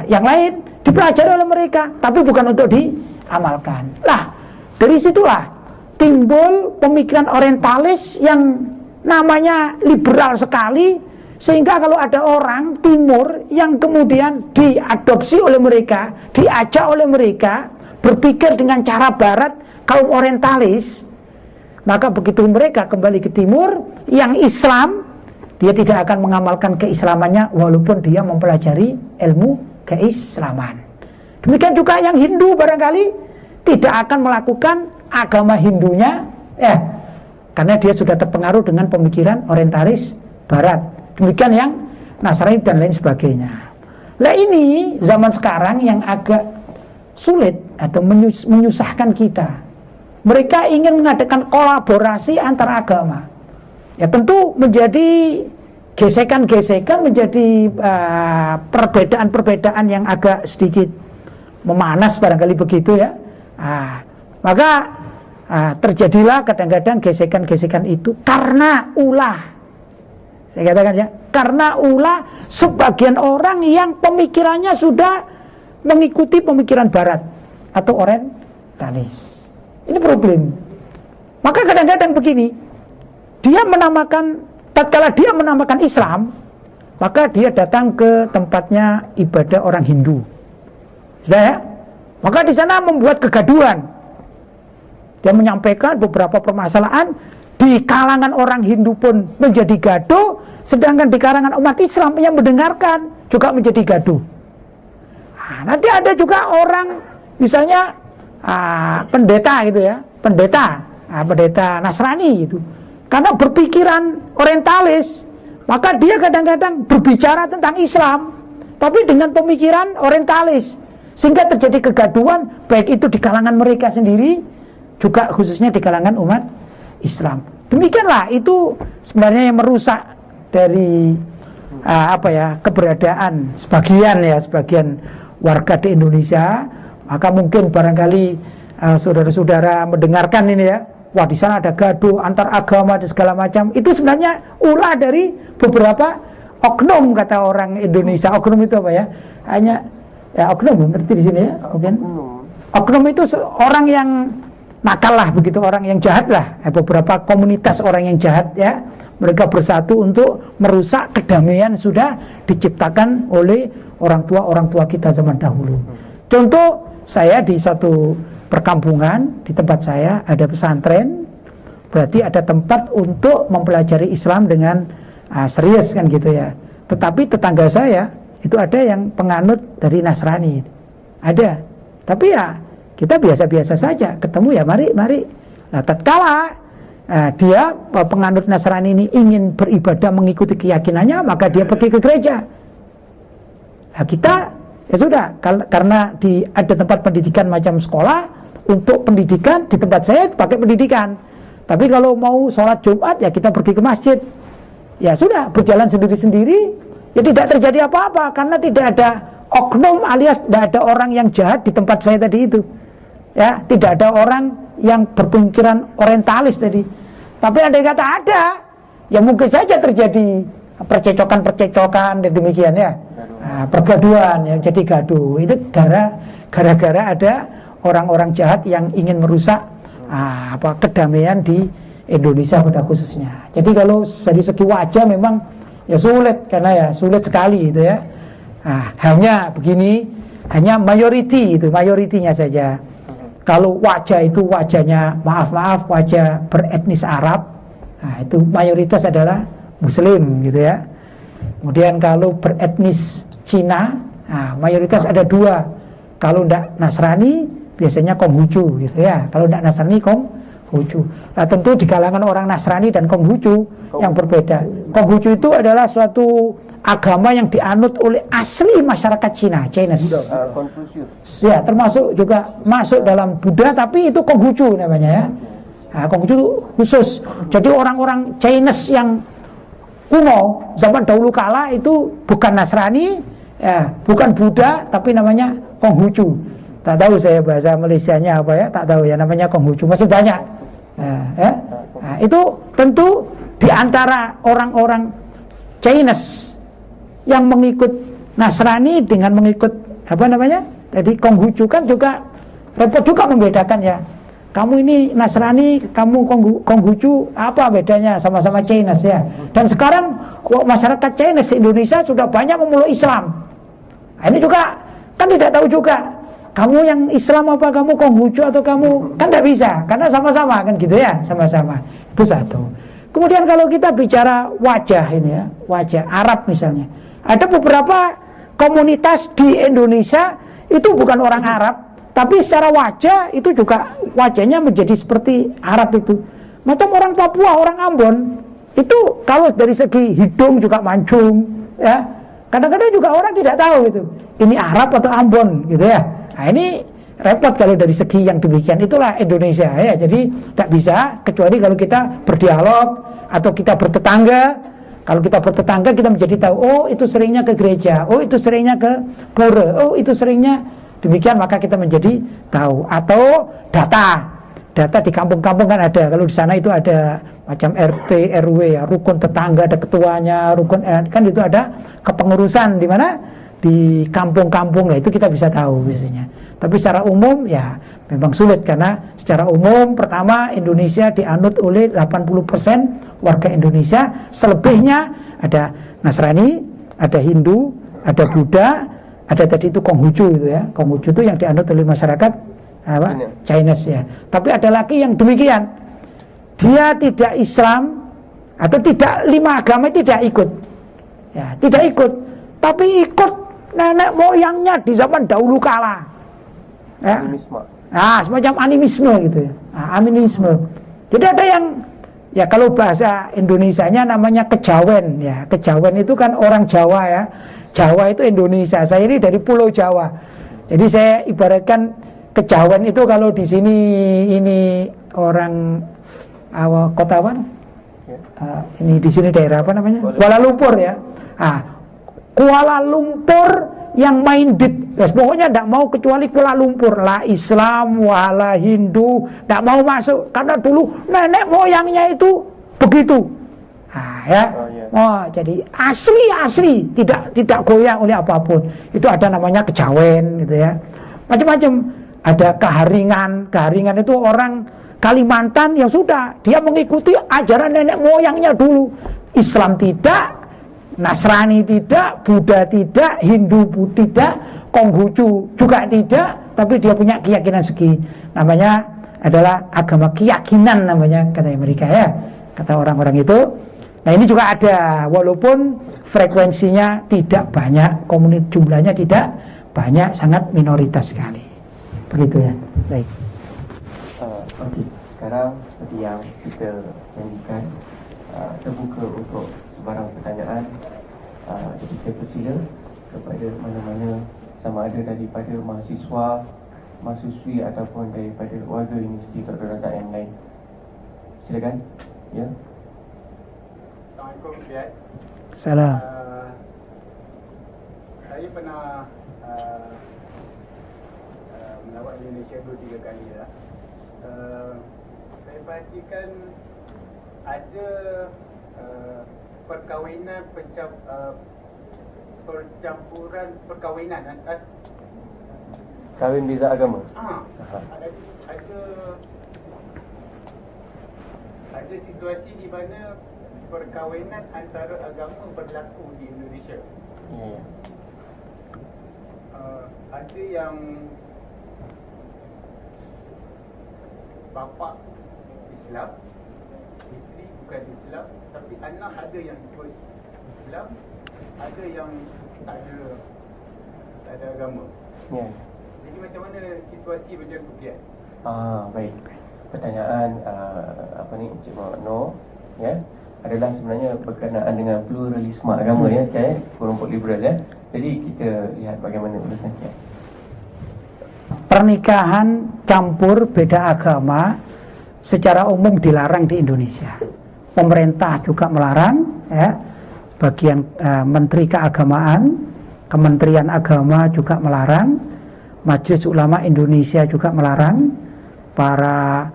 yang lain, dipelajari oleh mereka, tapi bukan untuk diamalkan. Lah, dari situlah timbul pemikiran orientalis yang namanya liberal sekali, sehingga kalau ada orang timur yang kemudian diadopsi oleh mereka, diajak oleh mereka berpikir dengan cara barat, kaum orientalis, maka begitu mereka kembali ke timur yang Islam, dia tidak akan mengamalkan keislamannya walaupun dia mempelajari ilmu keislaman. Demikian juga yang Hindu barangkali tidak akan melakukan agama Hindunya karena dia sudah terpengaruh dengan pemikiran orientalis barat. Demikian yang Nasrani dan lain sebagainya. Nah, ini zaman sekarang yang agak sulit atau menyusahkan kita. mereka ingin mengadakan kolaborasi antar agama. Ya tentu menjadi gesekan-gesekan, menjadi perbedaan-perbedaan yang agak sedikit memanas barangkali begitu ya. Maka terjadilah kadang-kadang gesekan-gesekan itu karena ulah. Saya katakan ya, karena ulah sebagian orang yang pemikirannya sudah mengikuti pemikiran barat atau orientalis. Ini problem. Maka kadang-kadang begini, tatkala dia menamakan Islam, maka dia datang ke tempatnya ibadah orang Hindu. Sudah ya? Maka di sana membuat kegaduhan. Dia menyampaikan beberapa permasalahan, di kalangan orang Hindu pun menjadi gaduh, sedangkan di kalangan umat Islam yang mendengarkan juga menjadi gaduh. Nanti ada juga orang misalnya pendeta gitu ya, pendeta Nasrani gitu. Karena berpikiran orientalis, maka dia kadang-kadang berbicara tentang Islam, tapi dengan pemikiran orientalis, sehingga terjadi kegaduhan, baik itu di kalangan mereka sendiri, juga khususnya di kalangan umat Islam. Demikianlah itu sebenarnya yang merusak dari keberadaan sebagian warga di Indonesia. Maka mungkin barangkali saudara-saudara mendengarkan ini ya, wah di sana ada gaduh antar agama dan segala macam. Itu sebenarnya ulah dari beberapa oknum, kata orang Indonesia. Oknum itu apa ya? Hanya ya oknum, ngerti di sini ya? Mungkin oknum itu orang yang nakal lah, begitu, orang yang jahat lah. Beberapa komunitas orang yang jahat ya, mereka bersatu untuk merusak kedamaian sudah diciptakan oleh orang tua kita zaman dahulu. Contoh, saya di satu perkampungan, di tempat saya ada pesantren, berarti ada tempat untuk mempelajari Islam dengan serius kan gitu ya. Tetapi tetangga saya itu ada yang penganut dari Nasrani, ada. Tapi ya kita biasa-biasa saja, ketemu ya mari. Nah tatkala dia penganut Nasrani ini ingin beribadah mengikuti keyakinannya, maka dia pergi ke gereja. Nah kita ya sudah, karena ada tempat pendidikan macam sekolah, untuk pendidikan di tempat saya pakai pendidikan. Tapi kalau mau sholat Jumat ya kita pergi ke masjid. Ya sudah, berjalan sendiri-sendiri, ya tidak terjadi apa-apa, karena tidak ada oknum alias tidak ada orang yang jahat di tempat saya tadi itu. Ya, tidak ada orang yang berpikiran orientalis tadi. Tapi andai kata ada, ya mungkin saja terjadi percecokan dan demikian ya. Pergaduhan ya, jadi gaduh. Itu gara-gara ada orang-orang jahat yang ingin merusak kedamaian di Indonesia pada khususnya. Jadi kalau dari segi wajah memang ya sulit, karena ya sulit sekali itu ya. Hanya begini, hanya mayoritinya saja. Kalau wajah itu wajahnya wajah beretnis Arab, itu mayoritas adalah Muslim gitu ya. Kemudian kalau beretnis Cina, mayoritas ada 2. Kalau tidak Nasrani, biasanya Konghucu gitu ya. Kalau tidak Nasrani, Konghucu. Nah tentu di kalangan orang Nasrani dan Konghucu yang berbeda. Konghucu itu adalah suatu agama yang dianut oleh asli masyarakat Cina, Chinese. Ya, termasuk juga masuk dalam Buddha, tapi itu Konghucu namanya ya. Konghucu itu khusus. Jadi orang-orang Chinese yang kuno zaman dahulu kala itu bukan Nasrani, ya, bukan Buddha, tapi namanya Konghucu. Tak tahu saya bahasa Malaysianya apa ya, tak tahu ya, namanya Konghucu, masih banyak. Itu tentu di antara orang-orang Chinese yang mengikut Nasrani dengan mengikut tadi Konghucu, kan juga repot juga membedakan ya. Kamu ini Nasrani, kamu Konghucu, apa bedanya? Sama-sama Chinese ya. Dan sekarang masyarakat Chinese di Indonesia sudah banyak memeluk Islam. Ini juga kan tidak tahu juga, kamu yang Islam apa kamu Konghucu atau kamu, kan tidak bisa, karena sama-sama kan gitu ya, sama-sama. Itu satu. Kemudian kalau kita bicara wajah ini ya, wajah Arab misalnya, ada beberapa komunitas di Indonesia itu bukan orang Arab, tapi secara wajah itu juga wajahnya menjadi seperti Arab itu. Macam orang Papua, orang Ambon, itu kalau dari segi hidung juga mancung, ya. Kadang-kadang juga orang tidak tahu itu, ini Arab atau Ambon gitu ya. Nah ini repot kalau dari segi yang demikian. Itulah Indonesia ya. Jadi tidak bisa kecuali kalau kita berdialog atau kita bertetangga. Kalau kita bertetangga kita menjadi tahu, oh itu seringnya ke gereja, oh itu seringnya ke pura, oh itu seringnya demikian, maka kita menjadi tahu. Atau data di kampung-kampung kan ada. Kalau di sana itu ada macam RT, RW ya, rukun tetangga, ada ketuanya, rukun kan itu ada kepengurusan di mana di kampung-kampung lah, itu kita bisa tahu biasanya. Tapi secara umum ya memang sulit karena secara umum pertama Indonesia dianut oleh 80% warga Indonesia, selebihnya ada Nasrani, ada Hindu, ada Buddha, ada tadi itu Konghucu itu ya. Konghucu itu yang dianut oleh masyarakat apa? Chinese ya. Tapi ada lagi yang demikian. Dia tidak Islam atau tidak 5 agama tidak ikut. Ya, tidak ikut. Tapi ikut nenek moyangnya di zaman dahulu kala. Ya. Nah, semacam animisme gitu ya. Nah, animisme. Jadi ada yang ya kalau bahasa Indonesianya namanya kejawen ya. Kejawen itu kan orang Jawa ya. Jawa itu Indonesia. Saya ini dari Pulau Jawa. Jadi saya ibaratkan kejawen itu kalau di sini ini orang kota apa? Ini di sini daerah apa namanya? Kuala Lumpur ya. Kuala Lumpur yang minded, pokoknya tidak mau kecuali Kuala Lumpur, lah Islam, wala Hindu, tidak mau masuk karena dulu nenek moyangnya itu begitu. Jadi asli, tidak goyang oleh apapun. Itu ada namanya kejawen, gitu ya. Macam-macam. Ada keharingan itu orang Kalimantan yang sudah dia mengikuti ajaran nenek moyangnya dulu. Islam tidak, Nasrani tidak, Buddha tidak, Hindu tidak, Konghucu juga tidak, tapi dia punya keyakinan segi. Namanya adalah agama keyakinan namanya kata mereka ya, kata orang-orang itu. Nah ini juga ada, walaupun frekuensinya tidak banyak, komunitas jumlahnya tidak banyak, sangat minoritas sekali. Begitu ya. Baik. Okey, sekarang seperti yang kita janjikan, terbuka untuk sebarang pertanyaan. Jadi saya persila kepada mana-mana, sama ada daripada mahasiswa, mahasiswi ataupun daripada warga Universiti Dr. Razak yang lain. Silakan. Ya. Assalamualaikum Ustaz. Salam. Saya pernah melawat Indonesia 2-3 kali dah. Saya perhatikan ada perkahwinan percampuran perkahwinan Kahwin beza agama. Ada situasi di mana perkahwinan antara agama berlaku di Indonesia. Ya. Ada yang bapa Islam, isteri bukan Islam, tapi anak ada yang ikut Islam, ada yang tak ada agama. Ya. Jadi macam mana situasi macam tu dia? Baik. Pertanyaan Encik Muhammad Noor ya, adalah sebenarnya berkenaan dengan pluralisme agama ya, kelompok liberal ya. Jadi kita lihat bagaimana urusan dia. Pernikahan campur beda agama secara umum dilarang di Indonesia. Pemerintah juga melarang ya. Bagian Menteri Keagamaan, Kementerian Agama juga melarang. Majelis Ulama Indonesia juga melarang. Para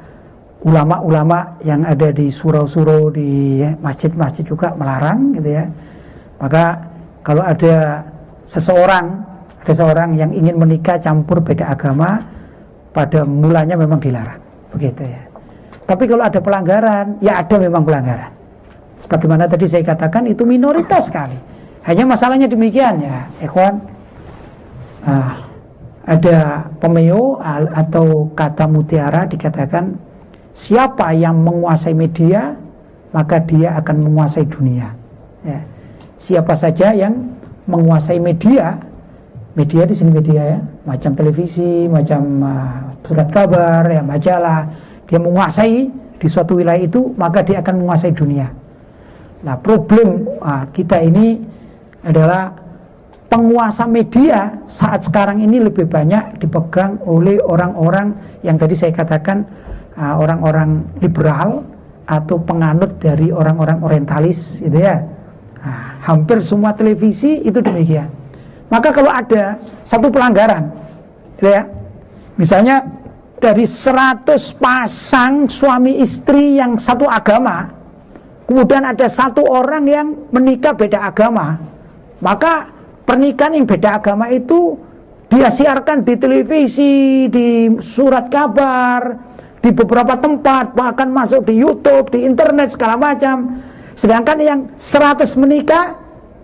ulama-ulama yang ada di surau-surau, di masjid-masjid juga melarang gitu ya. Maka kalau ada seseorang yang ingin menikah campur beda agama, pada mulanya memang dilarang, begitu ya. Tapi kalau ada pelanggaran, ya ada memang pelanggaran. Sebagaimana tadi saya katakan, itu minoritas sekali. Hanya masalahnya demikian ya, ikhwan. Ada pemeo atau kata mutiara dikatakan, siapa yang menguasai media, maka dia akan menguasai dunia. Ya. Siapa saja yang menguasai media di sini media ya, macam televisi, macam surat kabar, ya, majalah, dia menguasai di suatu wilayah itu, maka dia akan menguasai dunia. Nah, problem kita ini adalah penguasa media saat sekarang ini lebih banyak dipegang oleh orang-orang yang tadi saya katakan orang-orang liberal atau penganut dari orang-orang orientalis gitu ya. Hampir semua televisi itu demikian. Maka kalau ada satu pelanggaran gitu ya, misalnya dari 100 pasang suami istri yang satu agama, kemudian ada satu orang yang menikah beda agama, maka pernikahan yang beda agama itu dia siarkan di televisi, di surat kabar, di beberapa tempat, bahkan masuk di YouTube, di internet segala macam. Sedangkan yang 100 menikah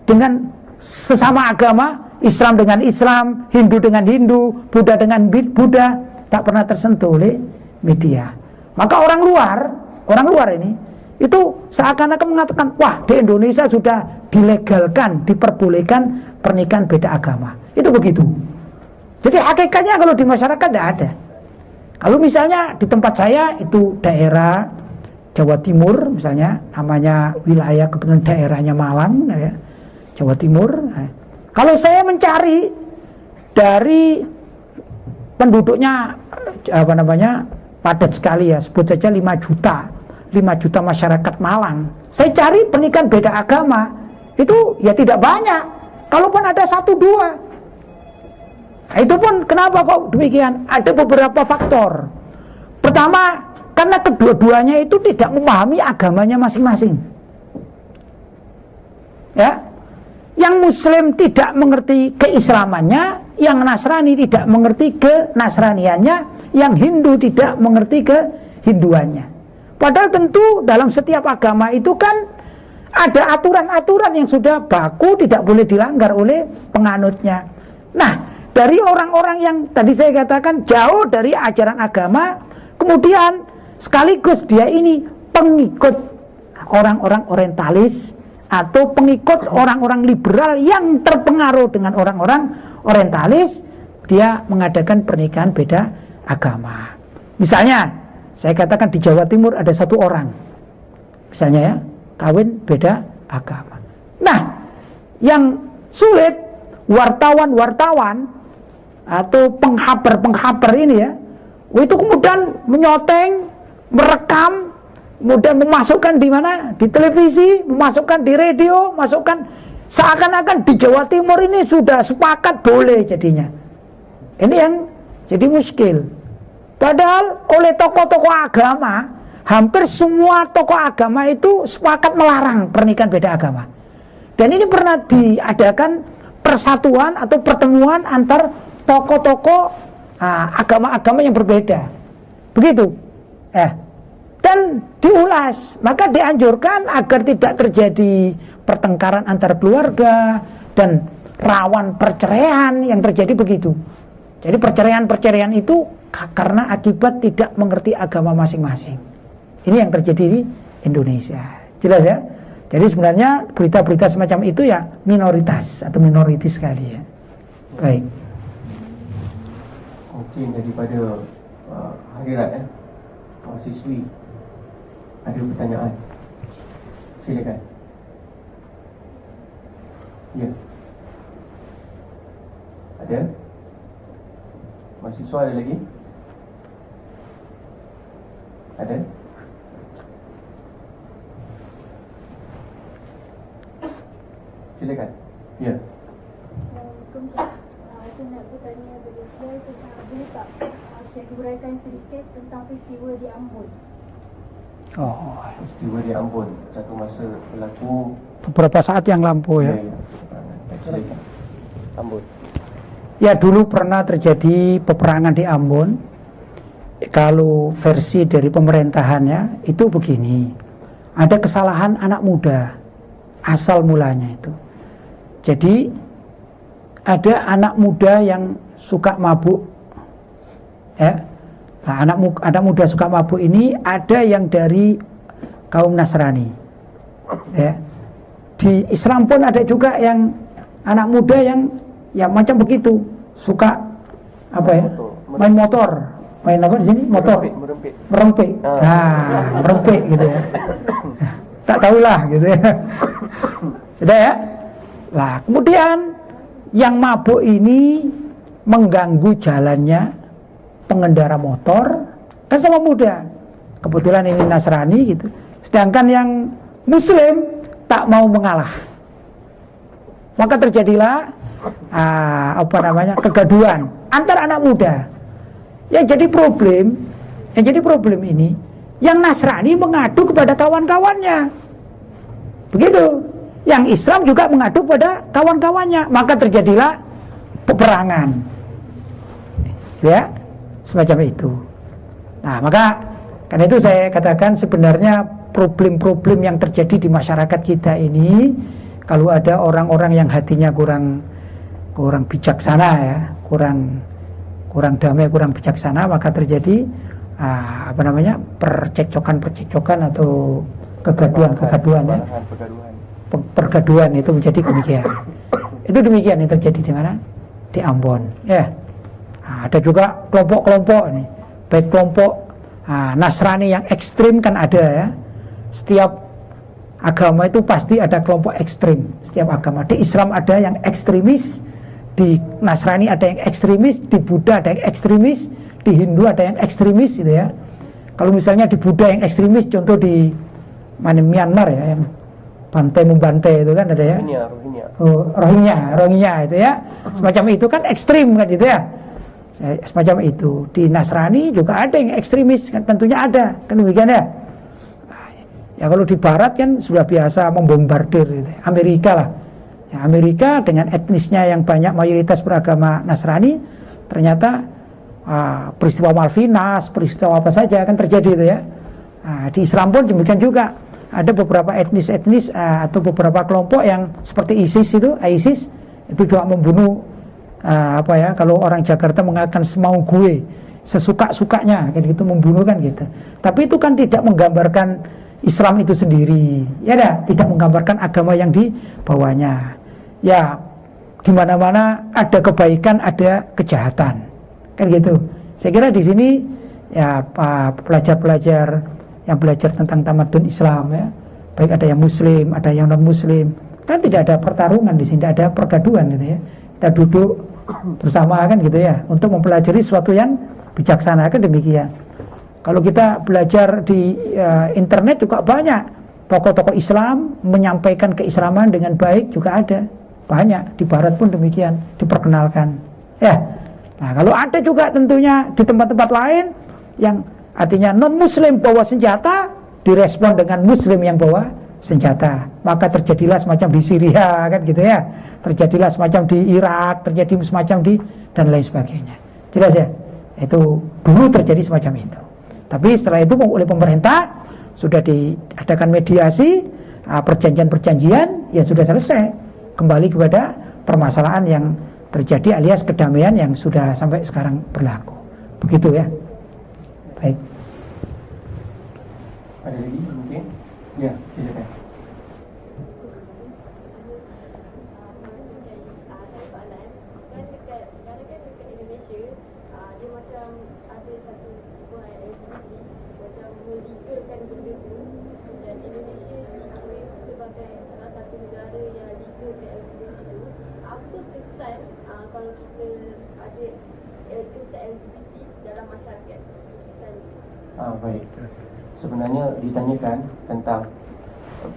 dengan sesama agama, Islam dengan Islam, Hindu dengan Hindu, Buddha dengan Buddha, tak pernah tersentuh oleh media. Maka orang luar ini itu seakan-akan mengatakan, wah di Indonesia sudah dilegalkan, diperbolehkan pernikahan beda agama. Itu begitu. Jadi hakikatnya kalau di masyarakat tidak ada. Kalau misalnya di tempat saya itu daerah Jawa Timur, misalnya namanya wilayah, kebetulan daerahnya Malang ya, Jawa Timur. Kalau saya mencari dari penduduknya padat sekali ya, sebut saja 5 juta masyarakat Malang. Saya cari pernikahan beda agama itu ya tidak banyak. Kalaupun ada 1-2, itu pun kenapa kok demikian? Ada beberapa faktor. Pertama, karena kedua-duanya itu tidak memahami agamanya masing-masing. Ya, yang Muslim tidak mengerti keislamannya, yang Nasrani tidak mengerti kenasraniannya, yang Hindu tidak mengerti kehinduannya. Padahal tentu dalam setiap agama itu kan ada aturan-aturan yang sudah baku, tidak boleh dilanggar oleh penganutnya. Nah, dari orang-orang yang tadi saya katakan jauh dari ajaran agama, kemudian sekaligus dia ini pengikut orang-orang orientalis atau pengikut orang-orang liberal yang terpengaruh dengan orang-orang orientalis, dia mengadakan pernikahan beda agama. Misalnya, saya katakan di Jawa Timur ada satu orang, misalnya ya, kawin beda agama. Nah, yang sulit wartawan-wartawan atau penghabar ini ya, itu kemudian menyoteng, merekam, kemudian memasukkan di mana? Di televisi, memasukkan di radio, masukkan seakan-akan di Jawa Timur ini sudah sepakat boleh jadinya. Ini yang jadi muskil. Padahal oleh tokoh-tokoh agama, hampir semua tokoh agama itu sepakat melarang pernikahan beda agama. Dan ini pernah diadakan persatuan atau pertemuan antar tokoh-tokoh agama-agama yang berbeda. Begitu. Dan diulas, maka dianjurkan agar tidak terjadi pertengkaran antar keluarga dan rawan perceraian yang terjadi begitu. Jadi perceraian-perceraian itu karena akibat tidak mengerti agama masing-masing. Ini yang terjadi di Indonesia. Jelas ya? Jadi sebenarnya berita-berita semacam itu ya minoritas atau minoritis sekali ya. Baik. Mungkin daripada hadirat mahasiswi ada pertanyaan. Silakan. Ya. Ada? Mahasiswa ada lagi? Ada? Silakan. Ya. Assalamualaikum. Saya nak bertanya beliau tentang boleh tak Syekh huraikan sedikit tentang peristiwa di Ambon. Peristiwa di Ambon satu masa berlaku Beberapa saat yang lampau ya. Silakan. Ambon. Ya dulu pernah terjadi peperangan di Ambon. Kalau versi dari pemerintahannya itu begini, ada kesalahan anak muda asal mulanya itu. Jadi ada anak muda yang suka mabuk, ya. Nah, anak muda suka mabuk ini ada yang dari kaum Nasrani, ya. Di Islam pun ada juga yang anak muda yang ya macam begitu, suka apa ya, main motor, main apa di sini motor, merempik, merempik gitu ya. Tak tahulah gitu ya. Sudah ya. Lah kemudian yang mabuk ini mengganggu jalannya pengendara motor, kan sama muda. Kebetulan ini Nasrani gitu. Sedangkan yang Muslim tak mau mengalah. Maka terjadilah kegaduhan antar anak muda. Yang jadi problem ini, yang Nasrani mengadu kepada kawan-kawannya. Begitu. Yang Islam juga mengadu pada kawan-kawannya. Maka terjadilah peperangan. Ya, semacam itu. Nah, maka karena itu saya katakan sebenarnya problem-problem yang terjadi di masyarakat kita ini, kalau ada orang-orang yang hatinya kurang bijaksana ya, kurang damai, kurang bijaksana, maka terjadi percekcokan atau kegaduhan ya. Pergaduhan itu menjadi demikian. Itu demikian yang terjadi di mana? Di Ambon ya. Nah, ada juga kelompok-kelompok nih, baik kelompok Nasrani yang ekstrim kan ada ya. Setiap agama itu pasti ada kelompok ekstrim. Setiap agama, di Islam ada yang ekstremis, di Nasrani ada yang ekstremis, di Buddha ada yang ekstremis, di Hindu ada yang ekstremis gitu ya. Kalau misalnya di Buddha yang ekstremis, contoh di Myanmar ya, yang membantai itu kan ada ya. Rohingya itu ya. Semacam itu kan ekstrim kan gitu ya. Semacam itu. Di Nasrani juga ada yang ekstremis kan, tentunya ada kan demikian ya. Ya kalau di Barat kan sudah biasa membombardir gitu. Amerika lah ya, Amerika dengan etnisnya yang banyak mayoritas beragama Nasrani, ternyata peristiwa Malvinas, peristiwa apa saja kan terjadi itu ya. Di Islam pun demikian juga, ada beberapa etnis atau beberapa kelompok yang seperti ISIS itu juga membunuh kalau orang Jakarta mengatakan semau gue, sesuka-sukanya kan gitu, membunuh kan gitu. Tapi itu kan tidak menggambarkan Islam itu sendiri, ya dah, tidak menggambarkan agama yang dibawanya. Ya, di mana-mana ada kebaikan, ada kejahatan, kan gitu. Saya kira di sini ya pelajar-pelajar yang belajar tentang tamadun Islam ya, baik ada yang Muslim, ada yang non Muslim, kan tidak ada pertarungan di sini, tidak ada pergaduhan gitu ya. Kita duduk bersama kan gitu ya, untuk mempelajari sesuatu yang bijaksana kan demikian. Kalau kita belajar di internet juga banyak tokoh-tokoh Islam menyampaikan keislaman dengan baik, juga ada banyak. Di Barat pun demikian diperkenalkan ya. Nah kalau ada juga tentunya di tempat-tempat lain yang artinya non Muslim bawa senjata, direspon dengan Muslim yang bawa senjata, maka terjadilah semacam di Syria kan gitu ya, terjadilah semacam di Irak, terjadi semacam di dan lain sebagainya. Jelas ya, itu dulu terjadi semacam itu. Tapi setelah itu oleh pemerintah sudah diadakan mediasi, perjanjian-perjanjian, ya sudah selesai, kembali kepada permasalahan yang terjadi alias kedamaian yang sudah sampai sekarang berlaku. Begitu ya. Baik. Ada lagi mungkin? Ya, silakan. Baik. Sebenarnya ditanyakan tentang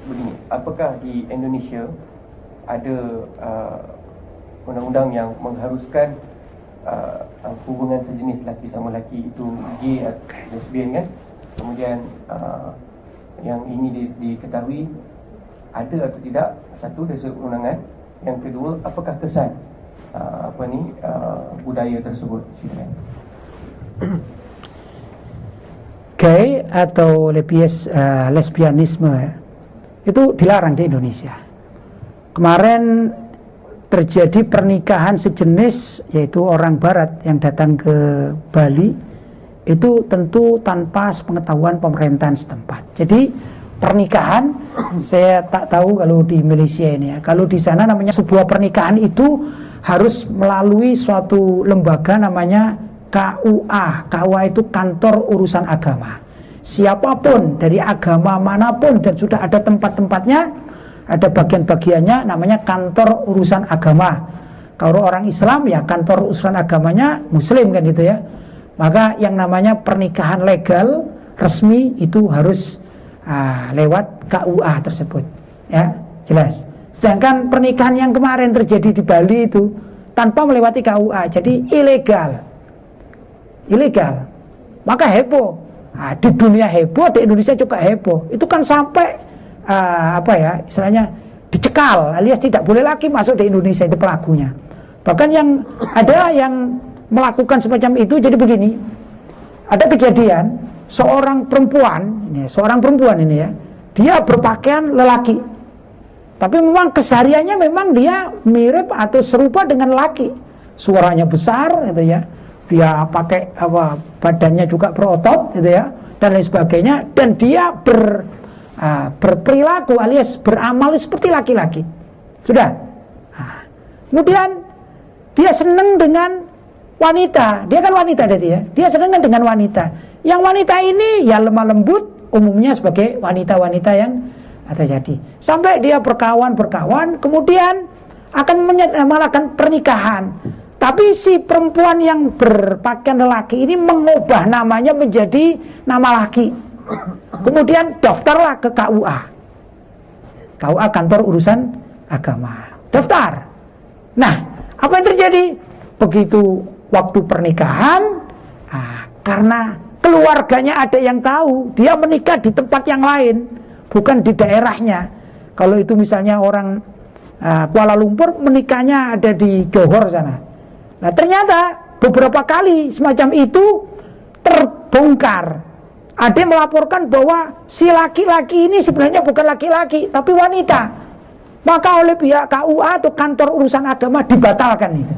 begini, apakah di Indonesia ada undang-undang yang mengharuskan hubungan sejenis laki sama laki itu gay atau lesbian kan? Kemudian yang ini diketahui ada atau tidak, satu dari segi undangan. Yang kedua, apakah kesan budaya tersebut? Silakan. Gay atau lesbianisme itu dilarang di Indonesia. Kemarin terjadi pernikahan sejenis, yaitu orang Barat yang datang ke Bali, itu tentu tanpa sepengetahuan pemerintahan setempat. Jadi pernikahan, saya tak tahu kalau di Malaysia ini ya, kalau di sana namanya sebuah pernikahan itu harus melalui suatu lembaga namanya KUA. KUA itu kantor urusan agama. Siapapun dari agama manapun dan sudah ada tempat-tempatnya, ada bagian-bagiannya namanya kantor urusan agama. Kalau orang Islam ya kantor urusan agamanya Muslim kan gitu ya. Maka yang namanya pernikahan legal resmi itu harus lewat KUA tersebut, ya jelas. Sedangkan pernikahan yang kemarin terjadi di Bali itu tanpa melewati KUA, jadi ilegal. Maka heboh. Di dunia heboh, di Indonesia juga heboh. Itu kan sampai istilahnya dicekal, alias tidak boleh lagi masuk di Indonesia itu pelakunya. Bahkan yang ada yang melakukan semacam itu, jadi begini, ada kejadian seorang perempuan ini ya, dia berpakaian lelaki, tapi memang kesehariannya memang dia mirip atau serupa dengan laki, suaranya besar gitu ya, dia pakai badannya juga berotot gitu ya, dan lain sebagainya, dan dia berperilaku alias beramal seperti laki-laki. Sudah. Kemudian dia senang dengan wanita. Dia kan wanita tadi ya. Dia senang dengan wanita. Yang wanita ini ya lemah lembut, umumnya sebagai wanita-wanita yang ada jadi. Sampai dia berkawan, kemudian akan melakukan pernikahan. Tapi si perempuan yang berpakaian lelaki ini mengubah namanya menjadi nama laki. Kemudian daftarlah ke KUA. KUA, kantor urusan agama. Daftar. Nah, apa yang terjadi? Begitu waktu pernikahan, karena keluarganya ada yang tahu, dia menikah di tempat yang lain, bukan di daerahnya. Kalau itu misalnya orang Kuala Lumpur, menikahnya ada di Johor sana. Nah, ternyata beberapa kali semacam itu terbongkar. Ada yang melaporkan bahwa si laki-laki ini sebenarnya bukan laki-laki, tapi wanita. Maka oleh pihak KUA atau kantor urusan agama dibatalkan itu.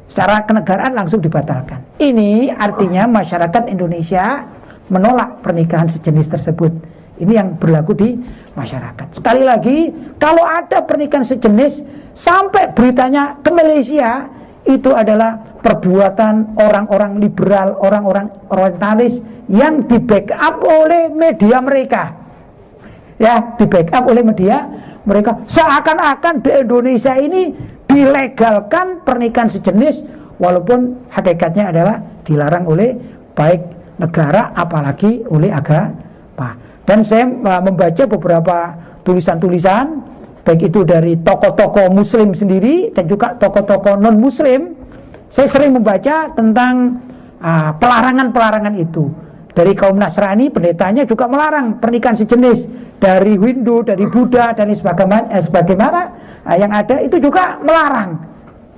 Secara kenegaraan langsung dibatalkan. Ini artinya masyarakat Indonesia menolak pernikahan sejenis tersebut. Ini yang berlaku di masyarakat. Sekali lagi, kalau ada pernikahan sejenis sampai beritanya ke Malaysia, itu adalah perbuatan orang-orang liberal, orang-orang orientalis yang di backup oleh media mereka. Ya, di backup oleh media mereka. Seakan-akan di Indonesia ini dilegalkan pernikahan sejenis, walaupun hakikatnya adalah dilarang oleh baik negara apalagi oleh agama. Dan saya membaca beberapa tulisan-tulisan, baik itu dari tokoh-tokoh muslim sendiri dan juga tokoh-tokoh non-muslim. Saya sering membaca tentang pelarangan-pelarangan itu. Dari kaum Nasrani, pendetanya juga melarang pernikahan sejenis. Dari Hindu, dari Buddha, dan sebagaimana yang ada itu juga melarang.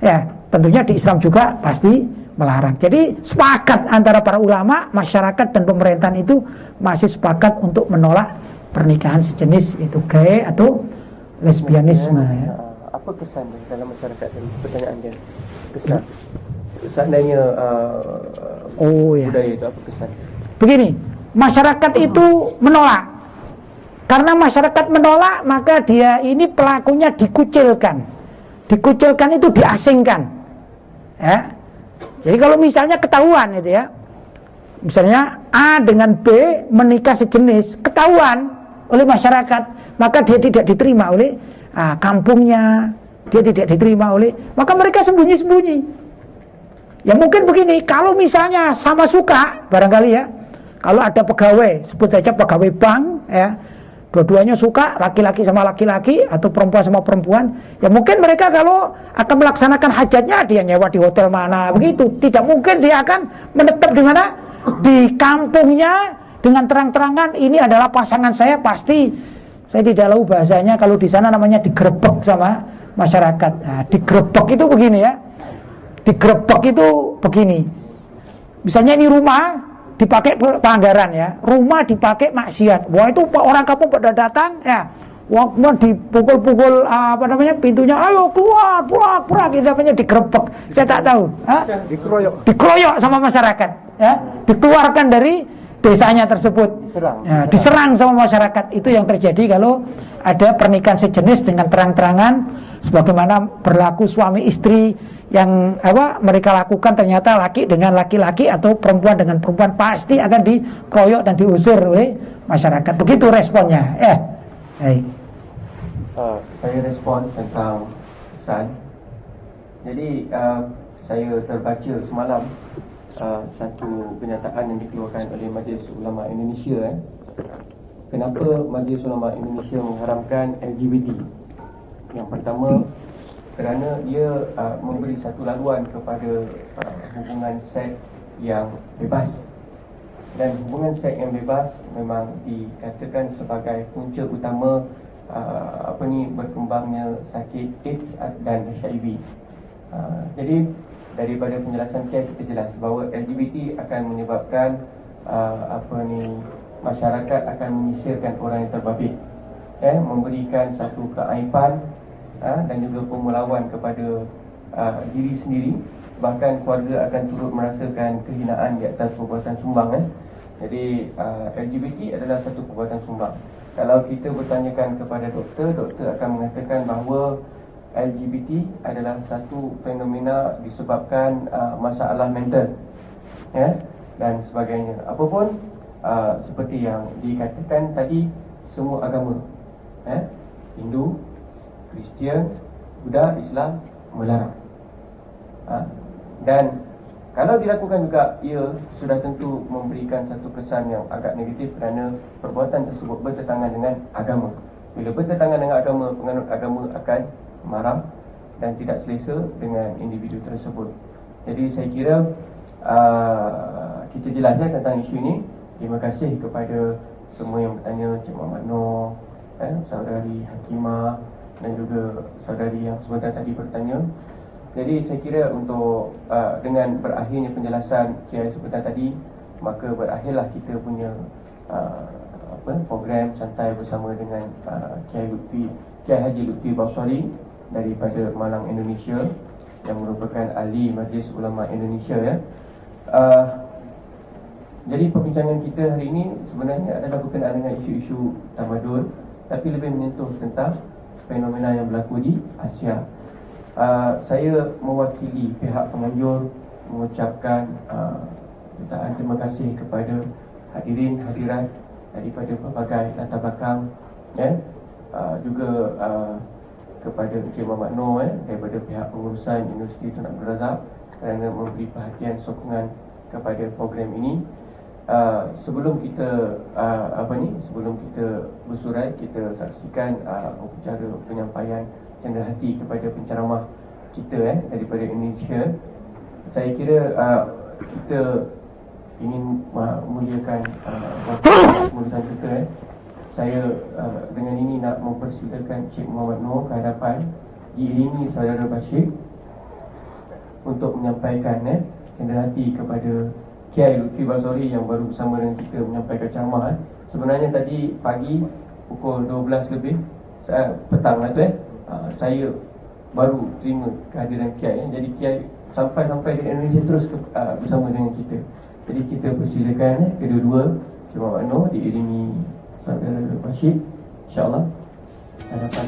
Ya, tentunya di Islam juga pasti melarang. Jadi sepakat antara para ulama, masyarakat dan pemerintahan itu masih sepakat untuk menolak pernikahan sejenis, itu gay atau lesbianisme. Ya. Apa kesan dalam masyarakat ini? Pertanyaan dia. Kesan. Seandainya budaya itu apa kesan? Begini, masyarakat itu menolak. Karena masyarakat menolak, maka dia ini pelakunya dikucilkan. Dikucilkan itu diasingkan. Ya. Jadi kalau misalnya ketahuan itu ya, misalnya A dengan B menikah sejenis, ketahuan oleh masyarakat, maka dia tidak diterima oleh kampungnya, dia tidak diterima oleh, maka mereka sembunyi-sembunyi. Ya mungkin begini, kalau misalnya sama suka, barangkali ya, kalau ada pegawai, sebut saja pegawai bank, ya, dua-duanya suka, laki-laki sama laki-laki atau perempuan sama perempuan, ya mungkin mereka kalau akan melaksanakan hajatnya dia nyewa di hotel mana begitu. Tidak mungkin dia akan menetap di mana, di kampungnya dengan terang-terangan ini adalah pasangan saya. Pasti saya tidak tahu bahasanya, kalau di sana namanya digerebek sama masyarakat. Nah, digerebek itu begini ya, digerebek itu begini, misalnya ini rumah dipakai pelanggaran ya, rumah dipakai maksiat, wah itu orang kampung pada datang ya, wah dipukul-pukul pintunya, ayo keluar, itu namanya digerebek. Saya tak tahu, dikeroyok sama masyarakat, ya, dikeluarkan dari desanya tersebut, diserang sama masyarakat. Itu yang terjadi kalau ada pernikahan sejenis dengan terang-terangan, sebagaimana berlaku suami istri yang mereka lakukan, ternyata laki dengan laki-laki atau perempuan dengan perempuan, pasti akan dikeroyok dan diusir oleh masyarakat. Begitu responnya. Saya respon tentang kesan Jadi saya terbaca semalam satu kenyataan yang dikeluarkan oleh Majlis Ulama Indonesia. Kenapa Majlis Ulama Indonesia mengharamkan LGBT? Yang pertama, kerana dia memberi satu laluan kepada hubungan seks yang bebas. Dan hubungan seks yang bebas memang dikatakan sebagai punca utama berkembangnya sakit AIDS dan HIV. Jadi daripada penjelasan kita jelas bahawa LGBT akan menyebabkan masyarakat akan menyisirkan orang yang terbabit, memberikan satu keaiban dan juga pemulawan kepada diri sendiri. Bahkan keluarga akan turut merasakan kehinaan di atas perbuatan sumbang. Jadi LGBT adalah satu perbuatan sumbang. Kalau kita bertanyakan kepada doktor, doktor akan mengatakan bahawa LGBT adalah satu fenomena disebabkan masalah mental, dan sebagainya. Apapun seperti yang dikatakan tadi, semua agama, Hindu, Kristian, Buddha, Islam melarang. Dan kalau dilakukan juga, ia sudah tentu memberikan satu kesan yang agak negatif kerana perbuatan tersebut bertentangan dengan agama. Bila bertentangan dengan agama, penganut agama akan marah dan tidak selesa dengan individu tersebut. Jadi saya kira kita jelaskan tentang isu ini. Terima kasih kepada semua yang bertanya, Cik Muhammad Noor, saudari Hakimah dan juga saudari yang sebentar tadi bertanya. Jadi saya kira untuk dengan berakhirnya penjelasan Kiai sebentar tadi, maka berakhirlah kita punya program santai bersama dengan Kiai Haji Lutfi Basari daripada Malang, Indonesia, yang merupakan ahli Majlis Ulama Indonesia. Jadi perbincangan kita hari ini sebenarnya adalah berkenaan dengan isu-isu tamadun, tapi lebih menyentuh tentang fenomena yang berlaku di Asia. Saya mewakili pihak penganjur mengucapkan jutaan terima kasih kepada hadirin hadirat daripada pelbagai latar belakang, juga kepada Encik Muhammad Noor daripada pihak pengurusan Universiti Tun Abdul Razak kerana memberi perhatian sokongan kepada program ini. Sebelum kita sebelum kita bersurai, kita saksikan upacara penyampaian cenderahati kepada penceramah kita daripada Indonesia. Saya kira kita ingin memuliakan pengurusan kita. Saya dengan ini nak mempersilakan Cik Muhammad Noor ke hadapan, diiringi saudara Bashir untuk menyampaikan cenderahati kepada Kiai Lutfi Basari yang baru bersama dengan kita menyampaikan ceramah. Sebenarnya tadi pagi pukul 12 lebih petang saya baru terima kehadiran Kiai. Jadi Kiai sampai di Indonesia terus bersama dengan kita. Jadi kita persilakan kedua-dua Cik Muhammad Noor diiringi saudara Bashir, InsyaAllah hadapan